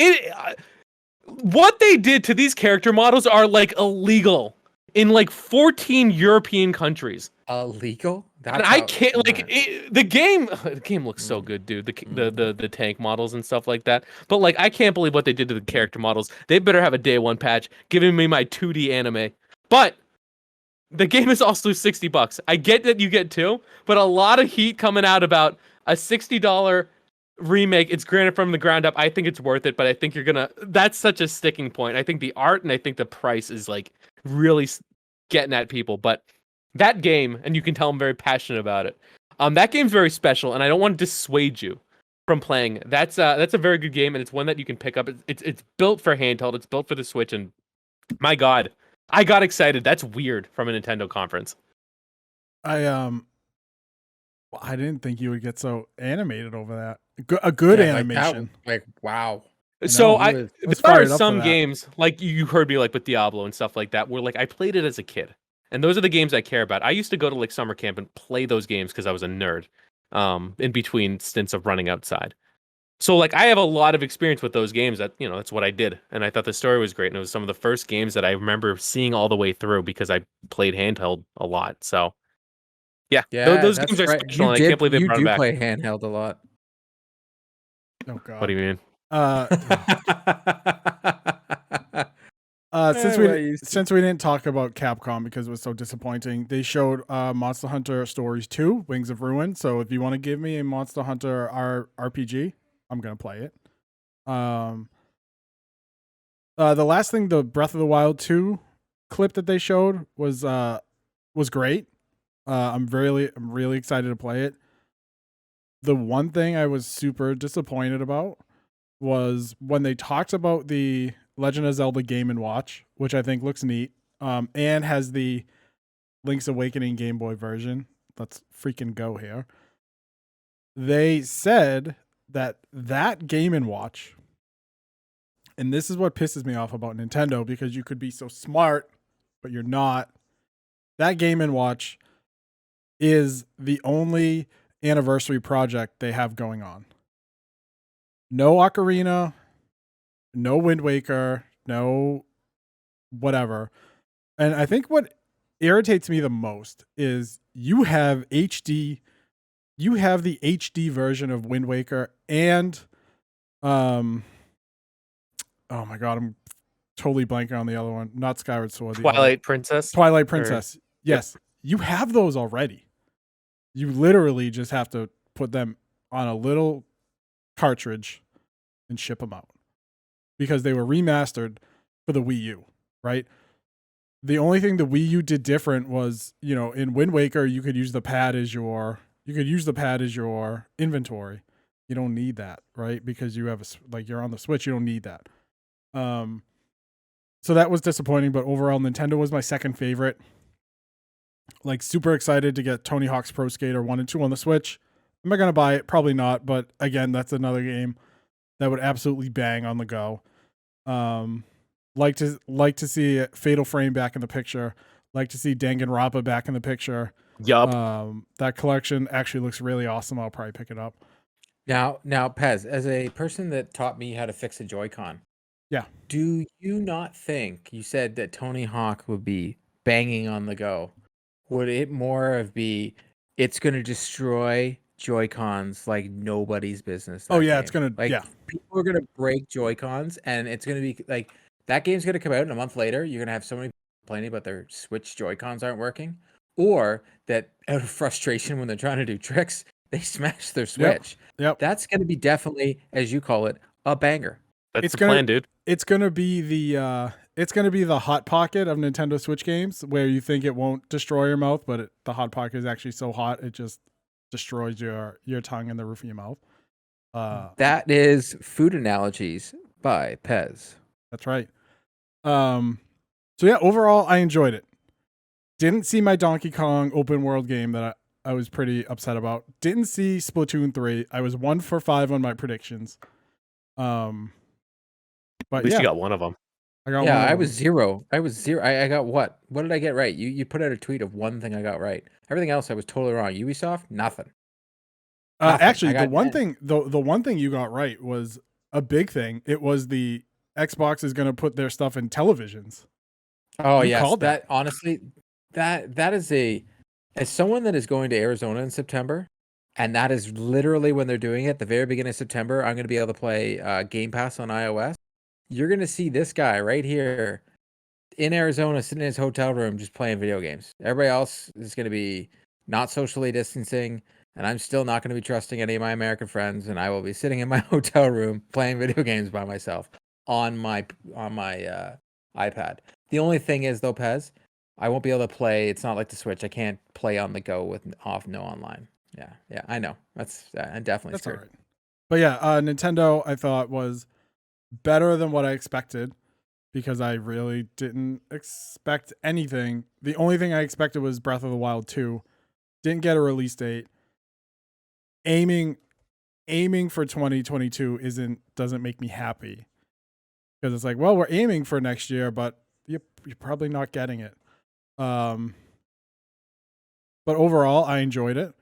what they did to these character models are, like, illegal in, like, 14 European countries. Illegal? And I can't, like, the game looks so good, dude. The tank models and stuff like that. But, like, I can't believe what they did to the character models. They better have a day one patch giving me my 2D anime. But the game is also $60. I get that you get two, but a lot of heat coming out about a $60 remake. It's granted from the ground up. I think it's worth it, but I think that's such a sticking point. I think the art and I think the price is, like, really getting at people. But that game, and you can tell I'm very passionate about it. That game's very special, and I don't want to dissuade you from playing. That's a very good game, and it's one that you can pick up. It's built for handheld. It's built for the Switch, and my God, I got excited. That's weird from a Nintendo conference. I didn't think you would get so animated over that. A good animation. Wow. So was there fired are up some for that. games, like you heard me, like with Diablo and stuff like that, where, like, I played it as a kid, and those are the games I care about. I used to go to, like, summer camp and play those games because I was a nerd, in between stints of running outside. So, like, I have a lot of experience with those games. That's what I did, and I thought the story was great, and it was some of the first games that I remember seeing all the way through because I played handheld a lot. So, yeah, those games are special, and I can't believe they brought You them back. play handheld a lot. Oh God. What do you mean? Since we didn't talk about Capcom because it was so disappointing, they showed Monster Hunter Stories 2: Wings of Ruin. So if you want to give me a Monster Hunter RPG, I'm gonna play it. The last thing, the Breath of the Wild 2 clip that they showed was great. I'm really excited to play it. The one thing I was super disappointed about was when they talked about the Legend of Zelda Game & Watch, which I think looks neat, and has the Link's Awakening Game Boy version. Let's freaking go here. They said that Game & Watch, and this is what pisses me off about Nintendo, because you could be so smart, but you're not. That Game & Watch is the only anniversary project they have going on. No Ocarina, no Wind Waker, no whatever. And I think what irritates me the most is you have the HD version of Wind Waker and oh my God, I'm totally blanking on the other one. Not Skyward Sword. Twilight Princess. Yes. You have those already. You literally just have to put them on a little cartridge and ship them out, because they were remastered for the Wii U, right? The only thing the Wii U did different was, in Wind Waker, you could use the pad as your inventory. You don't need that, right? Because you have you're on the Switch, you don't need that. So that was disappointing, but overall Nintendo was my second favorite. Like, super excited to get Tony Hawk's Pro Skater 1 and 2 on the Switch. Am I going to buy it? Probably not, but again, that's another game that would absolutely bang on the go. Like to see Fatal Frame back in the picture. Like to see Danganronpa back in the picture. Yup. That collection actually looks really awesome. I'll probably pick it up. Now, Pez, as a person that taught me how to fix a Joy-Con, yeah, do you not think, you said that Tony Hawk would be banging on the go? Would it more of be, it's going to destroy Joy-Cons like nobody's business. Oh that yeah, game. it's gonna like yeah. people are gonna break Joy-Cons, and it's gonna be like that game's gonna come out, and a month later, you're gonna have so many people complaining about their Switch Joy-Cons aren't working, or that out of frustration when they're trying to do tricks, they smash their Switch. Yep. That's gonna be definitely, as you call it, a banger. That's It's the gonna- plan, dude. It's gonna be the hot pocket of Nintendo Switch games where you think it won't destroy your mouth, but the hot pocket is actually so hot it just destroys your tongue and the roof of your mouth. That is Food Analogies by Pez. That's right. So yeah, overall I enjoyed it. Didn't see my Donkey Kong open world game that I was pretty upset about. Didn't see Splatoon 3. I was 1 for 5 on my predictions. But At least yeah, you got one of them. I got Yeah, one of I them. was 0. I was 0. I got what? What did I get right? You put out a tweet of one thing I got right. Everything else I was totally wrong. Ubisoft, nothing. Nothing. Actually, I the got one 10. thing the one thing you got right was a big thing. It was the Xbox is going to put their stuff in televisions. Oh You yes, called that honestly, that is as someone that is going to Arizona in September, and that is literally when they're doing it. The very beginning of September, I'm going to be able to play Game Pass on iOS. You're going to see this guy right here in Arizona sitting in his hotel room just playing video games. Everybody else is going to be not socially distancing, and I'm still not going to be trusting any of my American friends, and I will be sitting in my hotel room playing video games by myself on my iPad. The only thing is though, Pez, I won't be able to play. It's not like the Switch. I can't play on the go with no online. Yeah, I know. That's I'm definitely That's all screwed. right. But yeah, Nintendo I thought was better than what I expected because I really didn't expect anything. The only thing I expected was Breath of the Wild 2. Didn't get a release date. Aiming for 2022 doesn't make me happy. Because it's like, well, we're aiming for next year, but you're probably not getting it. But overall, I enjoyed it.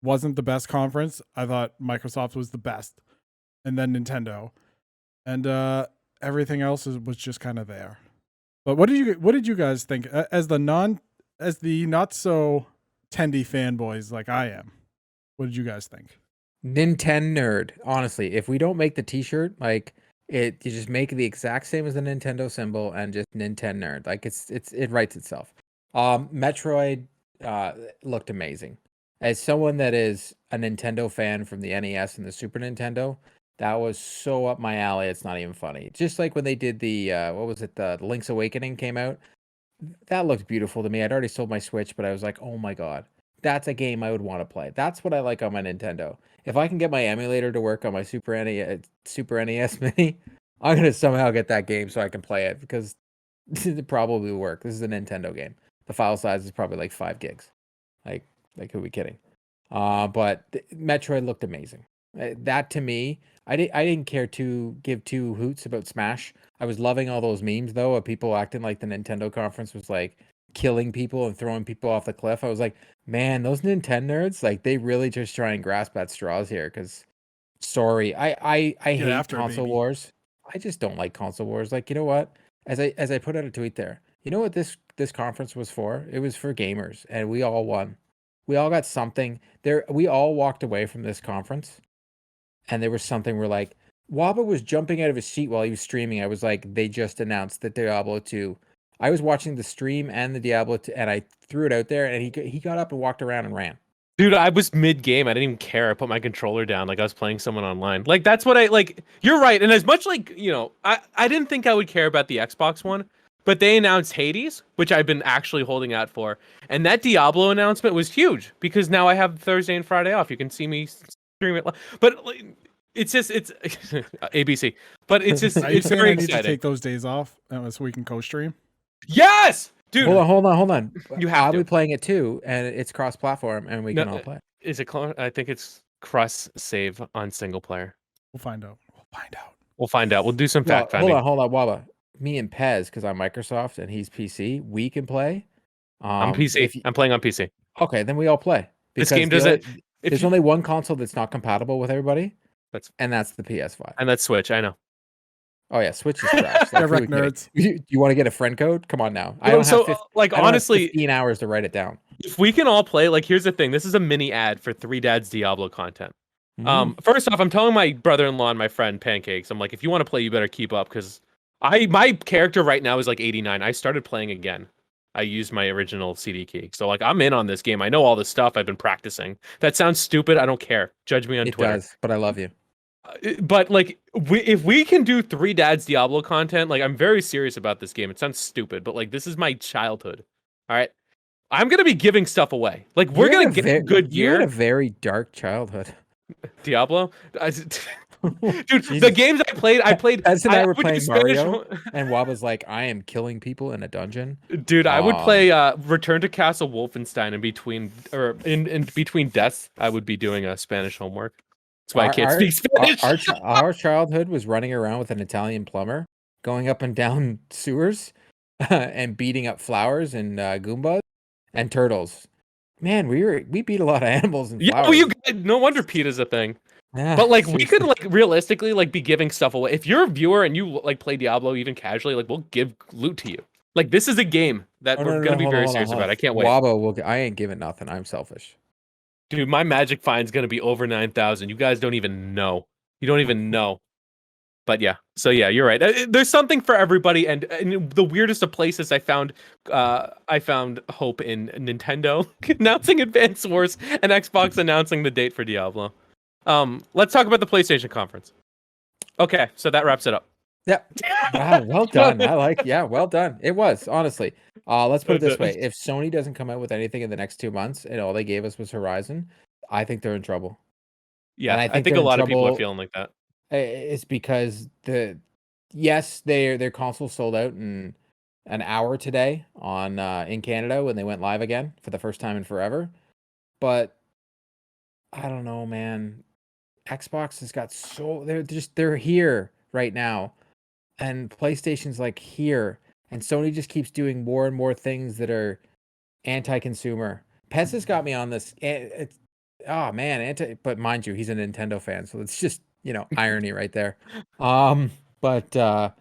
Wasn't the best conference. I thought Microsoft was the best, and then Nintendo, and everything else was just kind of there. But what did you guys think as the not so Tendy fanboys like I am? What did you guys think? Nintendo nerd. Honestly, if we don't make the T-shirt, like you just make the exact same as the Nintendo symbol and just Nintendo nerd. Like it writes itself. Metroid looked amazing. As someone that is a Nintendo fan from the NES and the Super Nintendo, that was so up my alley. It's not even funny. Just like when they did the what was it? The Link's Awakening came out. That looked beautiful to me. I'd already sold my Switch, but I was like, oh my god, that's a game I would want to play. That's what I like on my Nintendo. If I can get my emulator to work on my Super NES Mini, I'm gonna somehow get that game so I can play it because it probably will work. This is a Nintendo game. The file size is probably like 5 gigs. Like who are we kidding? But Metroid looked amazing. That to me, I didn't care to give two hoots about Smash. I was loving all those memes though of people acting like the Nintendo conference was like killing people and throwing people off the cliff. I was like, man, those Nintendo nerds, like they really just try and grasp at straws here. Because sorry, I hate after it, console baby. wars. I just don't like console wars. Like, you know what? As I put out a tweet there, you know what this conference was for? It was for gamers, and we all won. We all got something there. We all walked away from this conference, and there was something we're like, Wabba was jumping out of his seat while he was streaming. I was like, they just announced that Diablo 2. I was watching the stream and the Diablo 2, and I threw it out there, and he got up and walked around and ran. Dude, I was mid-game. I didn't even care. I put my controller down like I was playing someone online. Like, that's what I like. You're right. And as much like, I didn't think I would care about the Xbox one, but they announced Hades, which I've been actually holding out for. And that Diablo announcement was huge because now I have Thursday and Friday off. You can see me stream it. But like, it's ABC. But it's just, Are you it's saying very I need to exciting. take those days off so we can co-stream? Yes! Dude. Hold on. You have I'll to. be playing it too, and it's cross-platform, and we can all play. Is it I think it's cross save on single player. We'll find out. We'll find out. We'll do some fact finding. Hold on, Wabba. Me and Pez, because I'm Microsoft and he's PC, we can play. I'm PC. I'm playing on PC. Okay, then we all play. This game doesn't. There's only one console that's not compatible with everybody. That's the PS5. And that's Switch. I know. Oh yeah, Switch is trash. Yeah, wreck nerds. You want to get a friend code? Come on now. I Well, don't have honestly, 15 hours to write it down. if we can all play, like, here's the thing. This is a mini ad for Three Dads Diablo content. First off, I'm telling my brother-in-law and my friend Pancakes, I'm like, if you want to play, you better keep up, because my character right now is like 89. I started playing again. I used my original CD key. So like I'm in on this game. I know all this stuff. I've been practicing. That sounds stupid. I don't care. Judge me on It Twitter. does, but I love you. But like if we can do Three Dads Diablo content, like I'm very serious about this game. It sounds stupid, but like this is my childhood. All right. I'm gonna be giving stuff away. Like we're You had gonna a get good You had gear. a very dark childhood. Diablo. Dude, Jesus. the games I played. Pez and I were would do playing Spanish- Mario, and Wabba's like, I am killing people in a dungeon. Dude, I would play Return to Castle Wolfenstein in between deaths. I would be doing a Spanish homework. That's why I can't speak Spanish. Our childhood was running around with an Italian plumber, going up and down sewers, and beating up flowers and Goombas and turtles. Man, we beat a lot of animals and flowers. Yeah, you guys, no wonder PETA's a thing. Yeah, But like we seriously. could like realistically like be giving stuff away. If you're a viewer and you like play Diablo even casually, like we'll give loot to you. Like this is a game that we're gonna be very serious about. I can't wait. Wabba I ain't giving nothing. I'm selfish. Dude, my magic find's gonna be over 9,000. You guys don't even know. You don't even know. But yeah, so yeah, you're right. There's something for everybody, and the weirdest of places I found hope in Nintendo announcing Advance Wars and Xbox announcing the date for Diablo. Let's talk about the PlayStation conference. Okay, so that wraps it up. Yeah. Wow, well done. Well done. It was, honestly. Let's put it this way. If Sony doesn't come out with anything in the next 2 months and all they gave us was Horizon, I think they're in trouble. Yeah, And I think they're a in lot of people are trouble- feeling like that. It's because their console sold out in an hour today on in Canada when they went live again for the first time in forever. But I don't know, man. Xbox has got they're here right now, and PlayStation's like here, and Sony just keeps doing more and more things that are anti-consumer. Pez has got me on this. It's but mind you, he's a Nintendo fan, so it's just irony right there. But I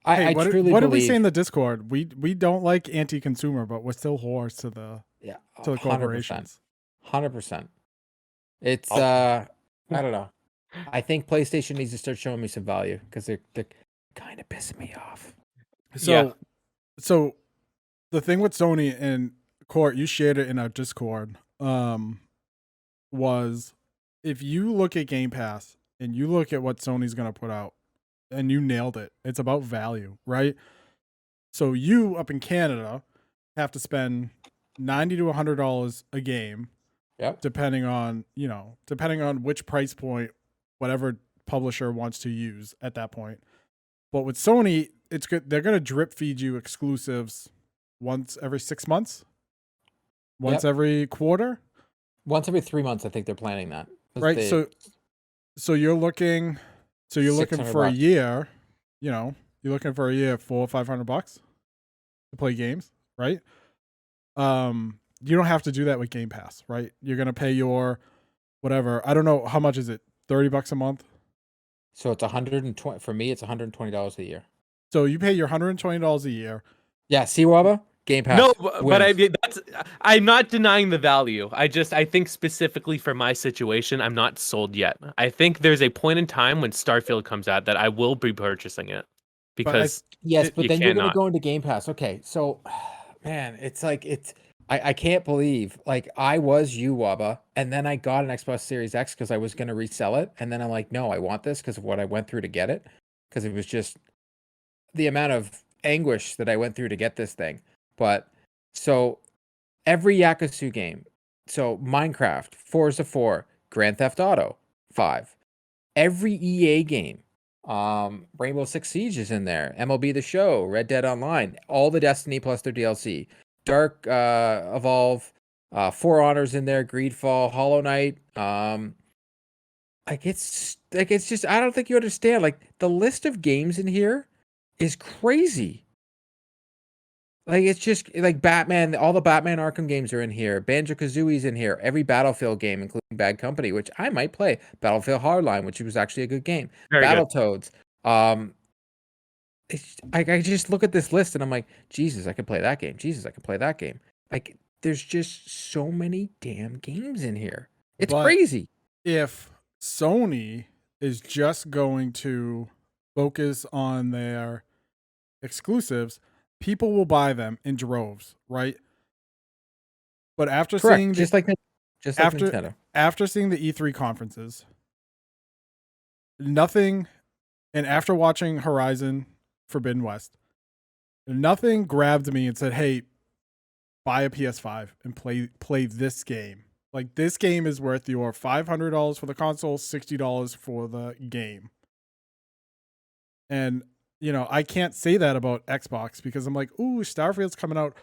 what, truly what did believe. we say in the Discord? We don't like anti-consumer, but we're still whores to the to the 100%. corporations. 100%. It's I don't know. I think PlayStation needs to start showing me some value because they're kind of pissing me off. So the thing with Sony and Court, you shared it in our Discord, was if you look at Game Pass and you look at what Sony's gonna put out, and you nailed it. It's about value, right? So you up in Canada have to spend $90 to $100 a game. Yep. Depending on which price point whatever publisher wants to use at that point. But with Sony, it's good. They're going to drip feed you exclusives once every 6 months, once every quarter, once every 3 months. I think they're planning that. Right. So you're looking for a year. You're looking for a year, $400 or $500 to play games, right? You don't have to do that with Game Pass, right? You're gonna pay your whatever. I don't know how much is it. $30 a month. So it's 120 for me. It's $120 a year. So you pay your $120 a year. Yeah, see, Wabba? Game Pass. No, but I'm not denying the value. I think specifically for my situation, I'm not sold yet. I think there's a point in time when Starfield comes out that I will be purchasing it because but then you're going to go into Game Pass. Okay, so man, it's like I can't believe like I was you, Wabba, and then I got an Xbox Series X because I was going to resell it, and then I'm like, no, I want this because of what I went through to get it, because it was just the amount of anguish that I went through to get this thing. But so every Yakuza game, so Minecraft, Forza 4, Grand Theft Auto 5, every EA game, Rainbow Six Siege is in there, MLB The Show, Red Dead Online, all the Destiny plus their DLC, Dark Evolve, For Honor's in there, Greedfall, Hollow Knight. It's just, I don't think you understand. Like the list of games in here is crazy. Like it's just like Batman, all the Batman Arkham games are in here. Banjo-Kazooie's in here. Every Battlefield game, including Bad Company, which I might play. Battlefield Hardline, which was actually a good game. Battletoads. I just look at this list and I'm like, Jesus, I could play that game. Jesus, I could play that game. Like there's just so many damn games in here. It's But crazy. if Sony is just going to focus on their exclusives, people will buy them in droves, right? But after Correct. seeing Just like Nintendo. after seeing the E3 conferences, nothing, and after watching Horizon Forbidden West, nothing grabbed me and said, "Hey, buy a PS5 and play this game." Like, this game is worth your $500 for the console, $60 for the game. And I can't say that about Xbox because I'm like, ooh, Starfield's coming out,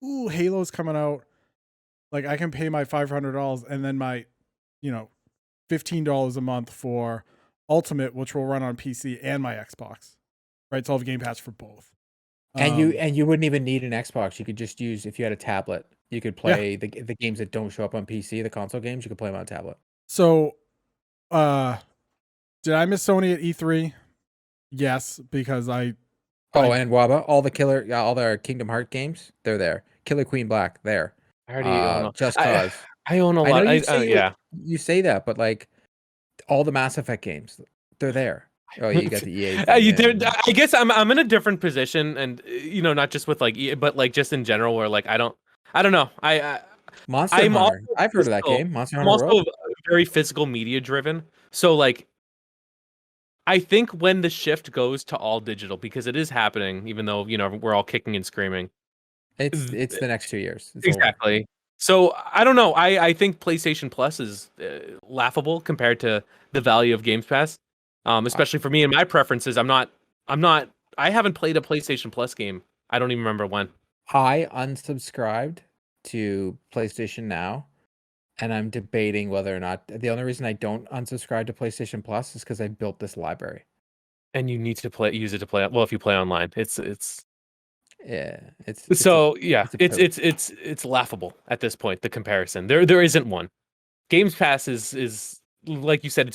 ooh, Halo's coming out. Like, I can pay my $500 and then my, $15 a month for Ultimate, which will run on PC and my Xbox. Right? So I'll have Game Pass for both. And you wouldn't even need an Xbox. You could just use, if you had a tablet, you could play the games that don't show up on PC, the console games, you could play them on a tablet. So, did I miss Sony at E3? Yes, because and Wabba, all their Kingdom Hearts games, they're there. Killer Queen Black, there. I already own Just Cause. I own a lot. I know you say that, but like all the Mass Effect games, they're there. Oh, you got the EA. I guess I'm in a different position, and not just with like EA, but like just in general, where like I don't know. Monster Hunter. I've heard of that game. Monster Hunter. I'm also very physical media driven, so like I think when the shift goes to all digital, because it is happening, even though we're all kicking and screaming. It's the next 2 years. It's exactly. Over. So I don't know. I think PlayStation Plus is laughable compared to the value of Game Pass. Especially for me and my preferences, I haven't played a PlayStation Plus game. I don't even remember when. I unsubscribed to PlayStation Now, and I'm debating whether or not. The only reason I don't unsubscribe to PlayStation Plus is because I built this library. And you need to use it to play. Well, if you play online, it's laughable at this point. The comparison there isn't one. Game Pass is like you said.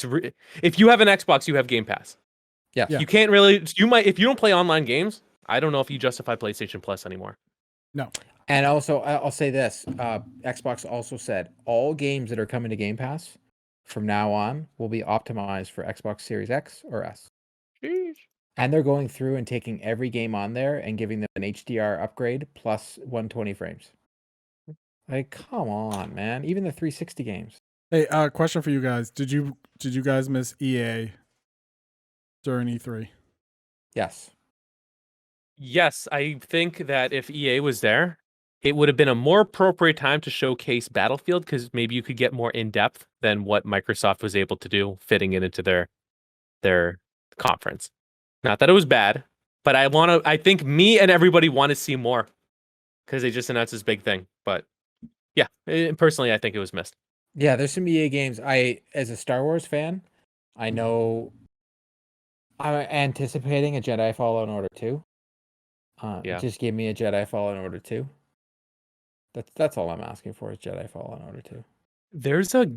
If you have an Xbox, you have Game Pass. Yeah. You can't really. You might if you don't play online games. I don't know if you justify PlayStation Plus anymore. No. And also, I'll say this: Xbox also said all games that are coming to Game Pass from now on will be optimized for Xbox Series X or S. Sheesh. And they're going through and taking every game on there and giving them an HDR upgrade plus 120 frames. Like, come on, man! Even the 360 games. Hey, question for you guys: Did you guys miss EA during E3? Yes. Yes, I think that if EA was there, it would have been a more appropriate time to showcase Battlefield, because maybe you could get more in depth than what Microsoft was able to do, fitting it into their conference. Not that it was bad, but I think me and everybody want to see more because they just announced this big thing. But yeah, personally, I think it was missed. Yeah, there's some EA games. As a Star Wars fan, I know I'm anticipating a Jedi Fallen Order 2. Just give me a Jedi Fallen Order 2. That's all I'm asking for is Jedi Fallen Order 2. There's a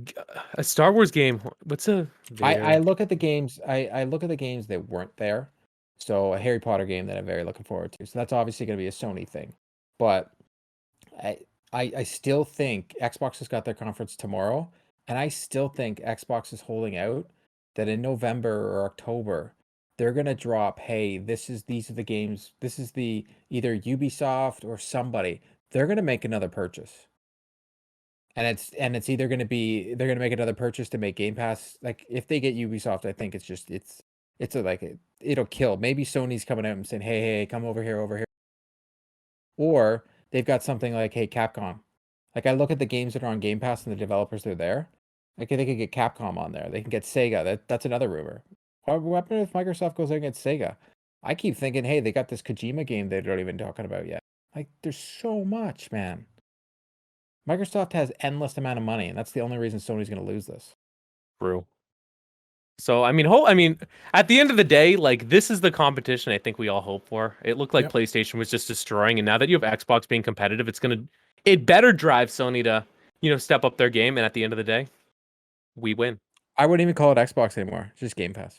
Star Wars game. What's a I look at the games. I look at the games that weren't there. So a Harry Potter game that I'm very looking forward to. So that's obviously going to be a Sony thing. But I still think Xbox has got their conference tomorrow, and I still think Xbox is holding out that in November or October they're going to drop, hey, these are the games. This is the either Ubisoft or somebody. They're going to make another purchase. And it's either going to be they're going to make another purchase to make Game Pass. Like if they get Ubisoft, I think it'll kill. Maybe Sony's coming out and saying, hey, come over here. Or they've got something like, hey, Capcom. Like I look at the games that are on Game Pass and the developers that are there. Like they could get Capcom on there. They can get Sega. That's another rumor. What happens if Microsoft goes against Sega? I keep thinking, hey, they got this Kojima game they're not even talking about yet. Like there's so much, man. Microsoft has endless amount of money, and that's the only reason Sony's going to lose this. True. So I mean, at the end of the day, like this is the competition I think we all hope for. It looked like PlayStation was just destroying, and now that you have Xbox being competitive, it better drive Sony to step up their game. And at the end of the day, we win. I wouldn't even call it Xbox anymore. It's just Game Pass.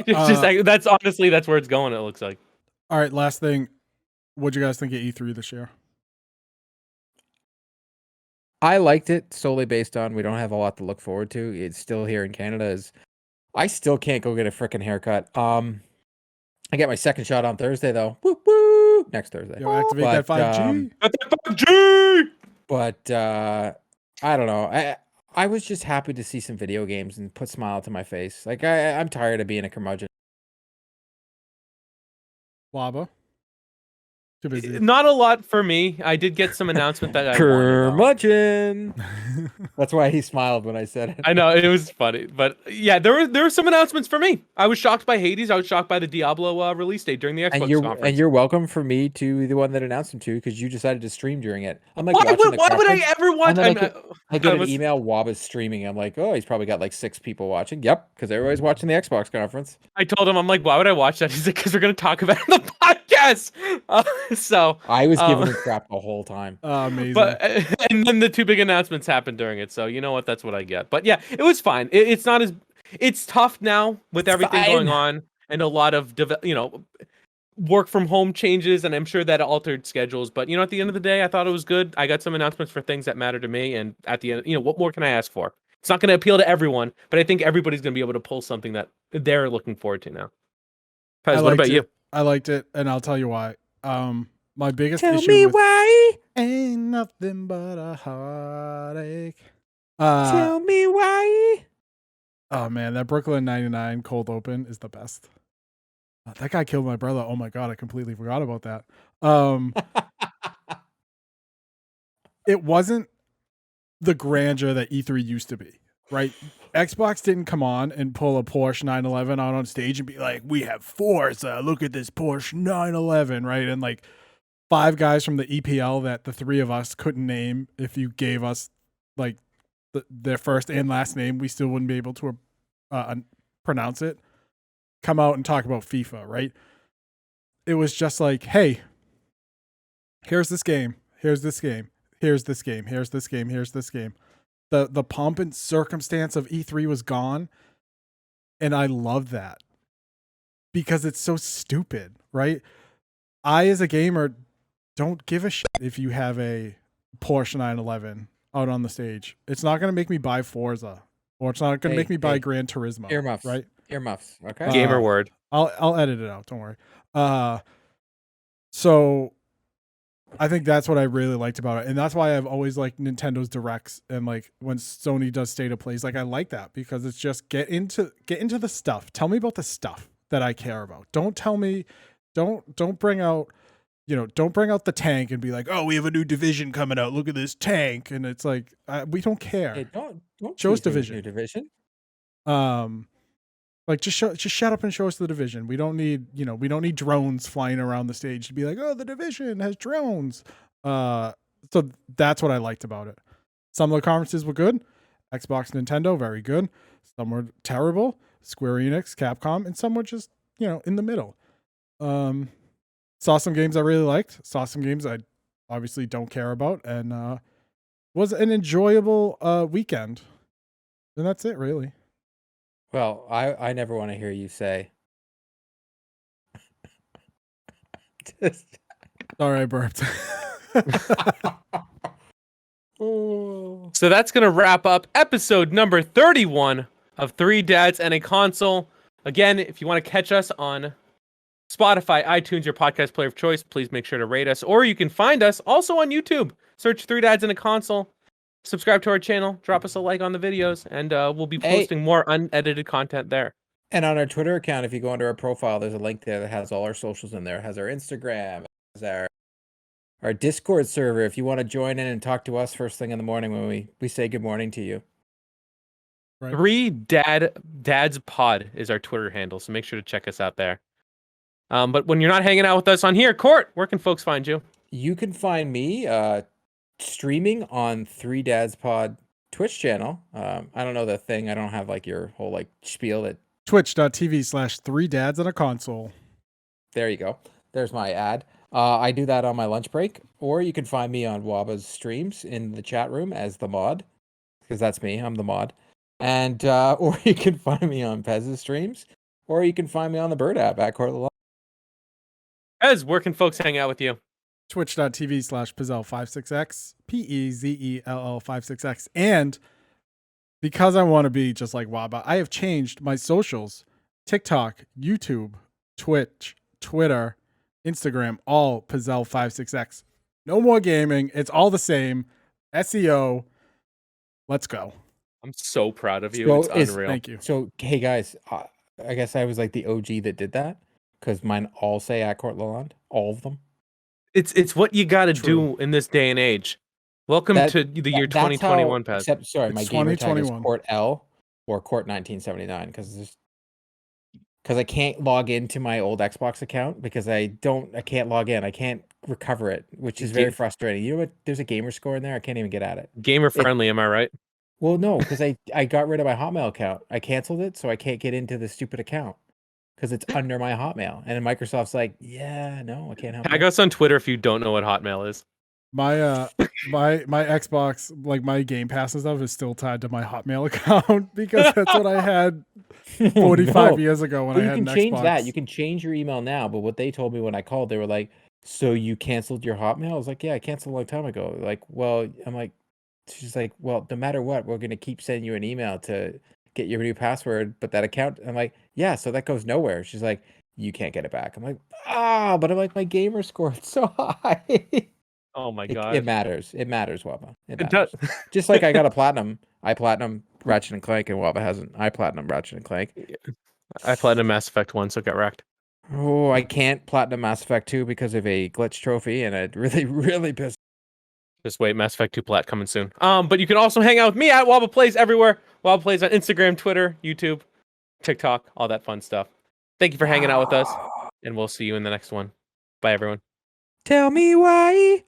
That's honestly where it's going. It looks like. All right, last thing. What'd you guys think of E3 this year? I liked it solely based on we don't have a lot to look forward to. It's still here in Canada. I still can't go get a freaking haircut. I get my second shot on Thursday though. Woo woo! Next Thursday. Yo, activate that 5G. That's a 5G! But I don't know. I was just happy to see some video games and put a smile to my face. Like I'm tired of being a curmudgeon. Wabba. Too busy. Not a lot for me. I did get some announcement that I wanted. Curmudgeon. That's why he smiled when I said it. I know it was funny, but yeah, there were some announcements for me. I was shocked by Hades. I was shocked by the Diablo release date during the Xbox conference. And you're welcome for me to be the one that announced them to because you decided to stream during it. I'm like, why would I ever watch? I get an email. Wabba's streaming. I'm like, oh, he's probably got like 6 people watching. Yep, because everybody's watching the Xbox conference. I told him, I'm like, why would I watch that? He's like, because we're gonna talk about it on the podcast. So I was giving him crap the whole time. Amazing. But and then the 2 big announcements happened during it. So you know what? That's what I get. But yeah, it was fine. It's not as it's tough now with everything going on and a lot of work from home changes, and I'm sure that altered schedules. But at the end of the day, I thought it was good. I got some announcements for things that matter to me, and at the end, what more can I ask for? It's not going to appeal to everyone, but I think everybody's going to be able to pull something that they're looking forward to now. Pez, what about you? I liked it, and I'll tell you why. My biggest Tell issue me with why. ain't nothing but a heartache. Tell me why. Oh man, that Brooklyn 99 cold open is the best. That guy killed my brother. Oh my god, I completely forgot about that. It wasn't the grandeur that E3 used to be, right? Xbox didn't come on and pull a Porsche 911 out on stage and be like, we have Forza, look at this Porsche 911, right? And like 5 guys from the EPL that the 3 of us couldn't name. If you gave us like their first and last name, we still wouldn't be able to pronounce it. Come out and talk about FIFA, right? It was just like, hey, here's this game, here's this game, here's this game, here's this game, here's this game. The pomp and circumstance of E3 was gone, and I love that because it's so stupid, right? I, as a gamer, don't give a shit if you have a Porsche 911 out on the stage. It's not going to make me buy Forza, or it's not going to make me buy Gran Turismo. Earmuffs, right? Earmuffs. Okay. Gamer word. I'll edit it out. Don't worry. So I think that's what I really liked about it, and that's why I've always liked Nintendo's directs and like when Sony does state of plays. Like I like that because it's just get into the stuff. Tell me about the stuff that I care about. Don't tell me. Don't bring out. Don't bring out the tank and be like, oh, we have a new Division coming out. Look at this tank, and it's like we don't care. Hey, don't show us Division. New Division. Like just shut up and show us the Division. We don't need drones flying around the stage to be like, oh, the Division has drones. So that's what I liked about it. Some of the conferences were good. Xbox, Nintendo, very good. Some were terrible. Square Enix, Capcom, and some were just, in the middle. Saw some games I really liked. Saw some games I obviously don't care about, and was an enjoyable weekend. And that's it, really. Well, I never want to hear you say. Sorry, I burped. So that's going to wrap up episode number 31 of 3 Dads and a Console. Again, if you want to catch us on Spotify, iTunes, your podcast player of choice, please make sure to rate us. Or you can find us also on YouTube. Search 3 Dads and a Console. Subscribe to our channel, drop us a like on the videos, and we'll be posting more unedited content there. And on our Twitter account, if you go under our profile, there's a link there that has all our socials in there. It has our Instagram, it has our Discord server. If you want to join in and talk to us first thing in the morning when we say good morning to you. Right. 3 Dads Pod is our Twitter handle, so make sure to check us out there. But when you're not hanging out with us on here, Court, where can folks find you? You can find me streaming on 3 Dads Pod Twitch channel. I don't know the thing. I don't have like your whole like spiel that Twitch.tv/3 Dads and a Console. There you go. There's my ad. I do that on my lunch break, or you can find me on Wabba's streams in the chat room as the mod, because that's me. I'm the mod. And or you can find me on Pez's streams, or you can find me on the Bird app at Court of the Law. Pez, where can folks hang out with you? twitch.tv/Pezel56x, Pezel56x. And because I want to be just like Wabba, I have changed my socials: TikTok, YouTube, Twitch, Twitter, Instagram, all Pezel56x. No more gaming. It's all the same. SEO. Let's go. I'm so proud of you. So It's unreal. Thank you. So, hey guys, I guess I was like the OG that did that because mine all say at Court Lalonde, all of them. It's what you got to True. do in this day and age. Welcome to the year That's 2021, how, Pez. except, sorry, my It's gamer tag is 2021. Court L or Court 1979 because I can't log into my old Xbox account because I can't log in. I can't recover it, which is very frustrating. You know what? There's a gamer score in there. I can't even get at it. Gamer friendly, am I right? Well, no, because I got rid of my Hotmail account. I canceled it, so I can't get into the stupid account because it's under my Hotmail. And then Microsoft's like, yeah, no, I can't help Tag you. us on Twitter if you don't know what Hotmail is. My my Xbox, like my Game Pass and stuff, is still tied to my Hotmail account because that's what I had 45 No. years ago when Well, I you had can an change Xbox. that. You can change your email now. But what they told me when I called, they were like, so you canceled your Hotmail? I was like, yeah, I canceled a long time ago. Like, well, I'm like, she's like, well, no matter what, we're going to keep sending you an email to get your new password. But that account, I'm like, yeah, so that goes nowhere. She's like, you can't get it back. I'm like, but I'm like, my gamer score is so high. Oh my god. It matters. It matters, Wabba. It It matters. does. Just like I got a platinum. I platinum Ratchet and Clank, and Wabba hasn't. I platinum Ratchet and Clank. I platinum Mass Effect 1, so got wrecked. Oh, I can't platinum Mass Effect 2 because of a glitch trophy, and it really, really pissed. Just wait, Mass Effect 2 plat coming soon. But you can also hang out with me at Wabba Plays everywhere. Wabba Plays on Instagram, Twitter, YouTube, TikTok, all that fun stuff. Thank you for hanging out with us, and we'll see you in the next one. Bye, everyone. Tell me why.